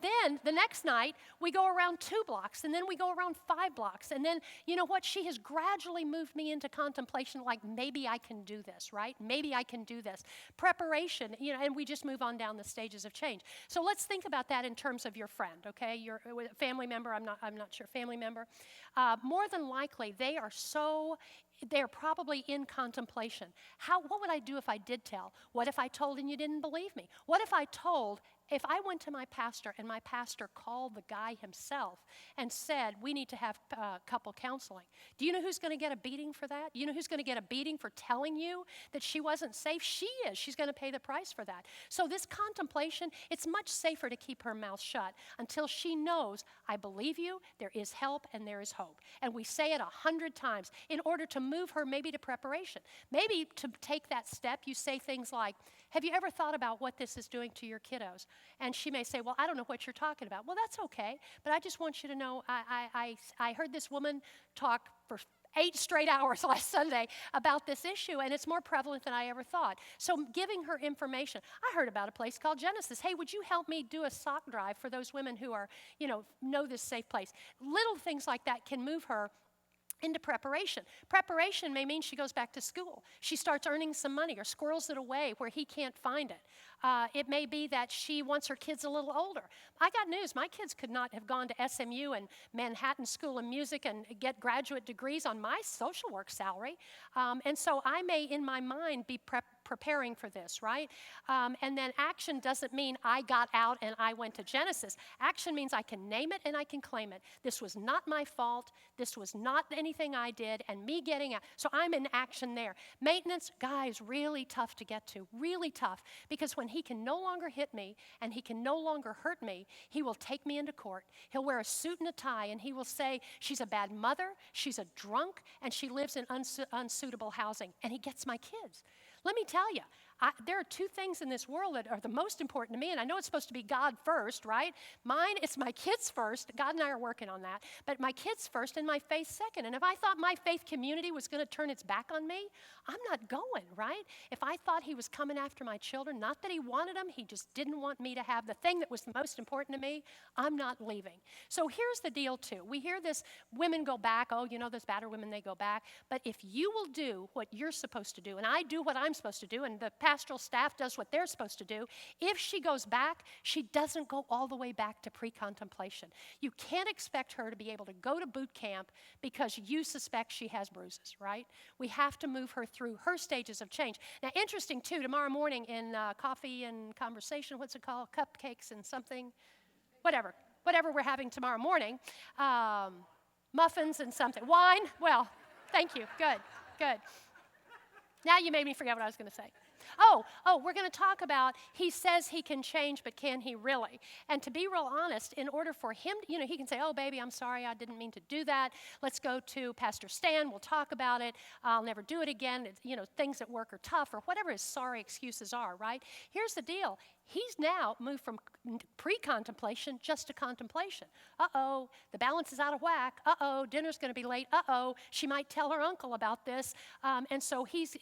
Then the next night, we go around 2 blocks, and then we go around 5 blocks, and then, you know what? She has gradually moved me into contemplation, like maybe I can do this, right? Maybe I can do this. Preparation, and we just move on down the stages of change. So let's think about that in terms of your friend, okay? Your family member, I'm not sure, family member. More than likely, they're probably in contemplation. What would I do if I did tell? What if I told and you didn't believe me? What if I went to my pastor and my pastor called the guy himself and said, we need to have couple counseling? Do you know who's going to get a beating for that? Do you know who's going to get a beating for telling you that she wasn't safe? She is. She's going to pay the price for that. So this contemplation, it's much safer to keep her mouth shut until she knows, I believe you, there is help and there is hope. And we say it 100 times in order to move her maybe to preparation. Maybe to take that step, you say things like, have you ever thought about what this is doing to your kiddos? And she may say, well, I don't know what you're talking about. Well, that's okay, but I just want you to know I heard this woman talk for 8 straight hours last Sunday about this issue, and it's more prevalent than I ever thought. So giving her information. I heard about a place called Genesis. Hey, would you help me do a sock drive for those women who are, know this safe place? Little things like that can move her into preparation. Preparation may mean she goes back to school. She starts earning some money or squirrels it away where he can't find it. It may be that she wants her kids a little older. I got news. My kids could not have gone to SMU and Manhattan School of Music and get graduate degrees on my social work salary. And so I may, in my mind, be preparing for this, right? And then action doesn't mean I got out and I went to Genesis. Action means I can name it and I can claim it. This was not my fault. This was not anything anything I did and me getting out. So I'm in action there. Maintenance, guys, really tough to get to, really tough, because when he can no longer hit me and he can no longer hurt me, he will take me into court. He'll wear a suit and a tie and he will say she's a bad mother, she's a drunk, and she lives in unsuitable housing, and he gets my kids. Let me tell you, there are two things in this world that are the most important to me, and I know it's supposed to be God first, right? Mine, it's my kids first. God and I are working on that. But my kids first and my faith second. And if I thought my faith community was going to turn its back on me, I'm not going, right? If I thought he was coming after my children, not that he wanted them, he just didn't want me to have the thing that was the most important to me, I'm not leaving. So here's the deal, too. We hear this, women go back. Oh, you know, those battered women, they go back. But if you will do what you're supposed to do, and I do what I'm supposed to do, and the pastoral staff does what they're supposed to do, if she goes back, she doesn't go all the way back to pre-contemplation. You can't expect her to be able to go to boot camp because you suspect she has bruises, right? We have to move her through her stages of change. Now, interesting, too, tomorrow morning in Coffee and Conversation, what's it called? Cupcakes and something? Whatever we're having tomorrow morning. Muffins and something. Wine? Well, thank you. Good. Now you made me forget what I was going to say. Oh, we're going to talk about, he says he can change, but can he really? And to be real honest, in order for him, he can say, oh, baby, I'm sorry, I didn't mean to do that. Let's go to Pastor Stan. We'll talk about it. I'll never do it again. Things at work are tough, or whatever his sorry excuses are, right? Here's the deal. He's now moved from pre-contemplation just to contemplation. Uh-oh, the balance is out of whack. Uh-oh, dinner's going to be late. Uh-oh, she might tell her uncle about this. And so he's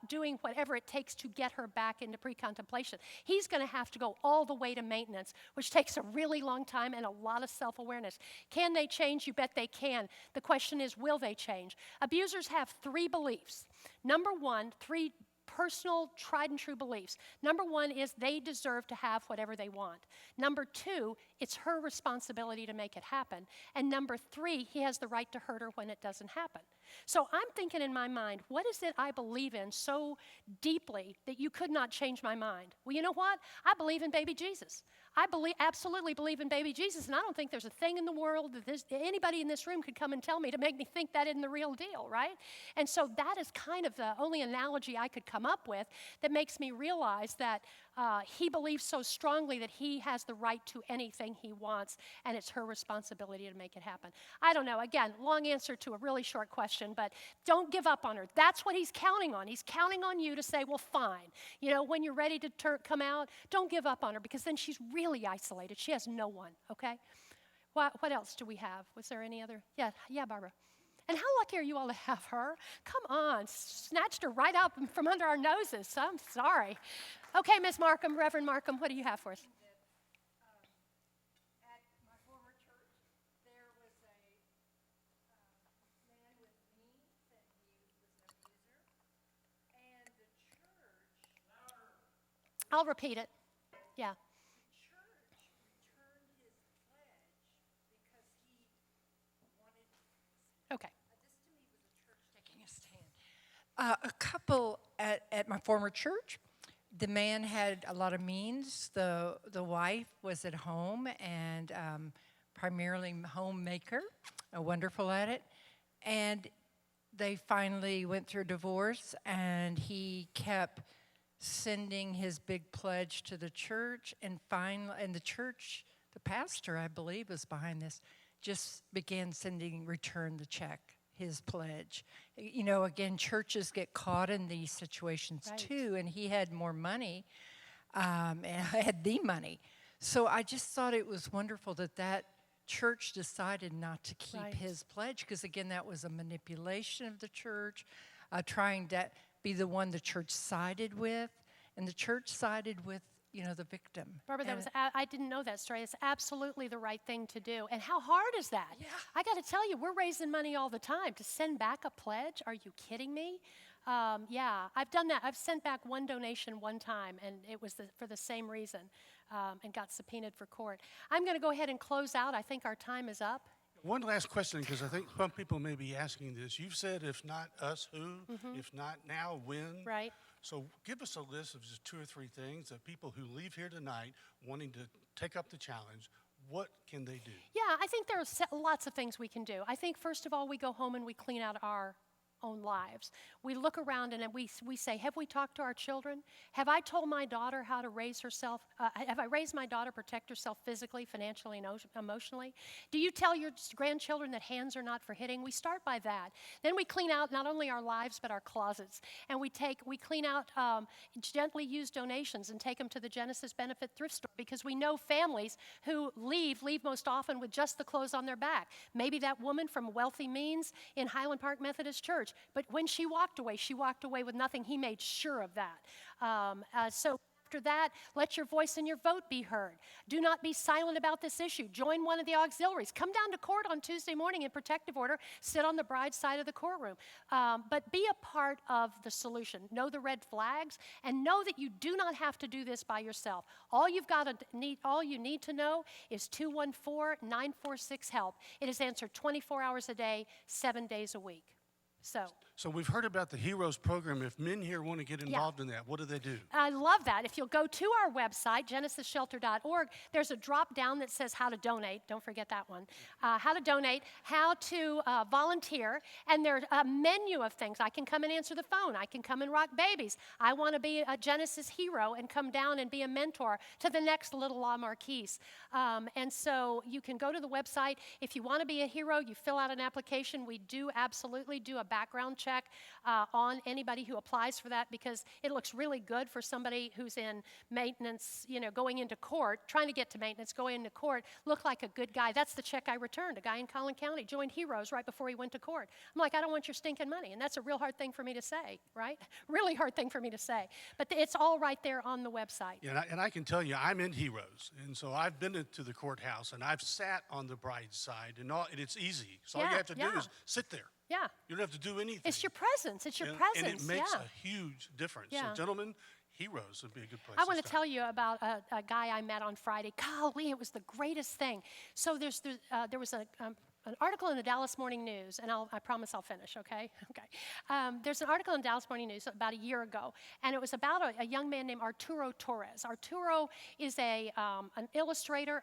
doing whatever it takes to get her back into pre-contemplation. He's going to have to go all the way to maintenance, which takes a really long time and a lot of self-awareness. Can they change? You bet they can. The question is, will they change? Abusers have three beliefs. Number one, three personal, tried and true beliefs. Number one is they deserve to have whatever they want. Number two, it's her responsibility to make it happen. And number three, he has the right to hurt her when it doesn't happen. So I'm thinking in my mind, what is it I believe in so deeply that you could not change my mind? Well, you know what? I believe in baby Jesus. I absolutely believe in baby Jesus, and I don't think there's a thing in the world that anybody in this room could come and tell me to make me think that isn't the real deal, right? And so that is kind of the only analogy I could come up with that makes me realize that he believes so strongly that he has the right to anything he wants, and it's her responsibility to make it happen. I don't know. Again, long answer to a really short question, but don't give up on her. That's what he's counting on. He's counting on you to say, well, fine. When you're ready to come out, don't give up on her, because then she's really isolated. She has no one, okay? What else do we have? Was there any other? Yeah, Barbara. And how lucky are you all to have her? Come on, snatched her right up from under our noses. So I'm sorry. Okay, Ms. Markham, Reverend Markham, what do you have for us? At my former church, there was a man with me said he was an abuser, and the church. I'll repeat it. Yeah. The church returned his pledge because he wanted. Okay. This to me was a church taking a stand. A couple at my former church. The man had a lot of means. The wife was at home and primarily homemaker, wonderful at it. And they finally went through divorce, and he kept sending his big pledge to the church. And the church, the pastor, I believe, was behind this, just began return the check, his pledge. Again, churches get caught in these situations Right. too, and he had more money, and I had the money. So I just thought it was wonderful that church decided not to keep Right. his pledge, because again, that was a manipulation of the church, trying to be the one the church sided with, and the church sided with the victim. Barbara, And I didn't know that story. It's absolutely the right thing to do. And how hard is that? Yeah. I got to tell you, we're raising money all the time. To send back a pledge? Are you kidding me? Yeah, I've done that. I've sent back one donation one time, and it was for the same reason, and got subpoenaed for court. I'm going to go ahead and close out. I think our time is up. One last question, because I think some people may be asking this. You've said, if not us, who? If not now, when? Right. So give us a list of just 2 or 3 things that people who leave here tonight wanting to take up the challenge, what can they do? Yeah, I think there are lots of things we can do. I think, first of all, we go home and we clean out our own lives. We look around and we say, have we talked to our children? Have I told my daughter how to raise herself? Have I raised my daughter to protect herself physically, financially, and emotionally? Do you tell your grandchildren that hands are not for hitting? We start by that. Then we clean out not only our lives, but our closets. And we clean out gently used donations and take them to the Genesis Benefit Thrift Store, because we know families who leave most often with just the clothes on their back. Maybe that woman from wealthy means in Highland Park Methodist Church. But when she walked away with nothing. He made sure of that. So after that, let your voice and your vote be heard. Do not be silent about this issue. Join one of the auxiliaries. Come down to court on Tuesday morning in protective order. Sit on the bride's side of the courtroom. But be a part of the solution. Know the red flags, and know that you do not have to do this by yourself. All you need to know is 214-946-HELP. It is answered 24 hours a day, 7 days a week. So we've heard about the Heroes program. If men here want to get involved in that, what do they do? I love that. If you'll go to our website, genesisshelter.org, there's a drop down that says how to donate. Don't forget that one. How to donate, how to volunteer, and there's a menu of things. I can come and answer the phone. I can come and rock babies. I want to be a Genesis hero and come down and be a mentor to the next little La Marquise. And so you can go to the website. If you want to be a hero, you fill out an application. We do absolutely do a background check on anybody who applies for that, because it looks really good for somebody who's in maintenance, going into court, trying to get to maintenance, going into court, look like a good guy. That's the check I returned. A guy in Collin County joined Heroes right before he went to court. I'm like, I don't want your stinking money. And that's a real hard thing for me to say, right? Really hard thing for me to say. But it's all right there on the website. Yeah, and I can tell you, I'm in Heroes. And so I've been to the courthouse, and I've sat on the bride's side, and it's easy. So all you have to do is sit there. Yeah. You don't have to do anything. It's your presence. It's your presence. presence. And it makes a huge difference. Yeah. So, gentlemen, Heroes would be a good place I want to start. tell you about a guy I met on Friday. Golly, it was the greatest thing. So there was an article in the Dallas Morning News, and I promise I'll finish, okay? Okay. There's an article in Dallas Morning News about a year ago, and it was about a young man named Arturo Torres. Arturo is an illustrator,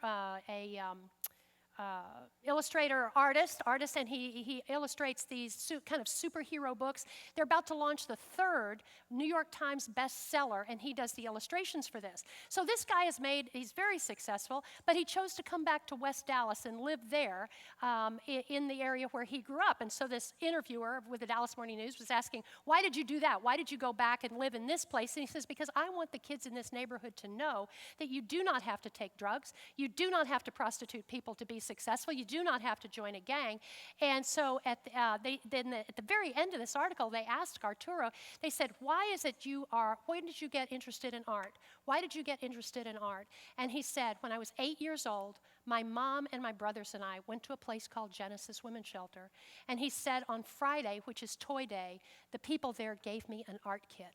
illustrator artist, and he illustrates these kind of superhero books. They're about to launch the 3rd New York Times bestseller, and he does the illustrations for this. So this guy he's very successful, but he chose to come back to West Dallas and live there in the area where he grew up. And so this interviewer with the Dallas Morning News was asking, why did you do that? Why did you go back and live in this place? And he says, because I want the kids in this neighborhood to know that you do not have to take drugs. You do not have to prostitute people to be successful. You do not have to join a gang. And so at the very end of this article, they asked Arturo, they said, why did you get interested in art? Why did you get interested in art? And he said, when I was 8 years old, my mom and my brothers and I went to a place called Genesis Women's Shelter. And he said, on Friday, which is Toy Day, the people there gave me an art kit.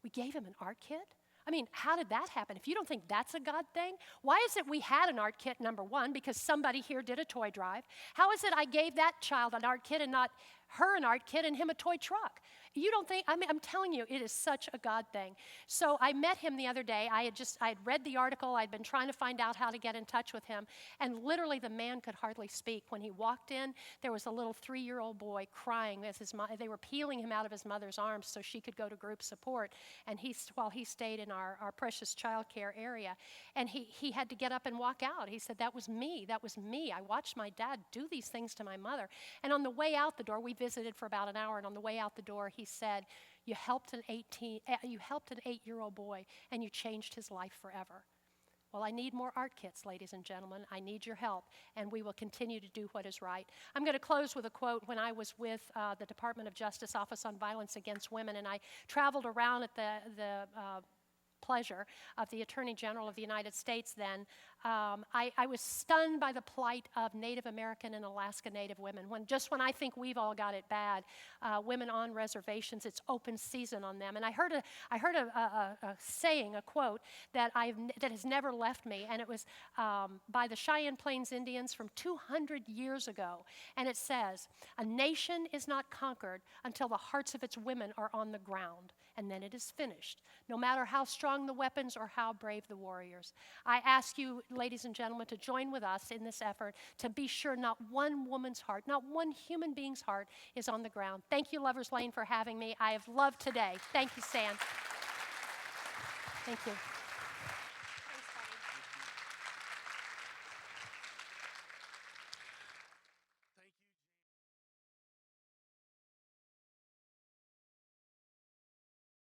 We gave him an art kit? I mean, how did that happen? If you don't think that's a God thing, why is it we had an art kit, number one, because somebody here did a toy drive? How is it I gave that child an art kit and not her an art kit and him a toy truck? You don't think, I'm telling you, it is such a God thing. So I met him the other day. I had read the article. I'd been trying to find out how to get in touch with him. And literally the man could hardly speak. When he walked in, there was a little 3-year-old boy crying as they were peeling him out of his mother's arms so she could go to group support. And while he stayed in our precious child care area. And he had to get up and walk out. He said, that was me. That was me. I watched my dad do these things to my mother. And on the way out the door, we visited for about an hour. And on the way out the door, he said, you helped an 8-year-old boy, and you changed his life forever. Well, I need more art kits, ladies and gentlemen. I need your help, and we will continue to do what is right. I'm going to close with a quote. When I was with the Department of Justice Office on Violence Against Women, and I traveled around at the pleasure of the Attorney General of the United States then, I was stunned by the plight of Native American and Alaska Native women. When I think we've all got it bad, women on reservations, it's open season on them. And I heard a saying, a quote that has never left me, and it was by the Cheyenne Plains Indians from 200 years ago. And it says, a nation is not conquered until the hearts of its women are on the ground, and then it is finished, no matter how strong the weapons or how brave the warriors. I ask you ladies and gentlemen, to join with us in this effort to be sure not one woman's heart, not one human being's heart is on the ground. Thank you, Lovers Lane, for having me. I have loved today. Thank you, Stan. Thank you.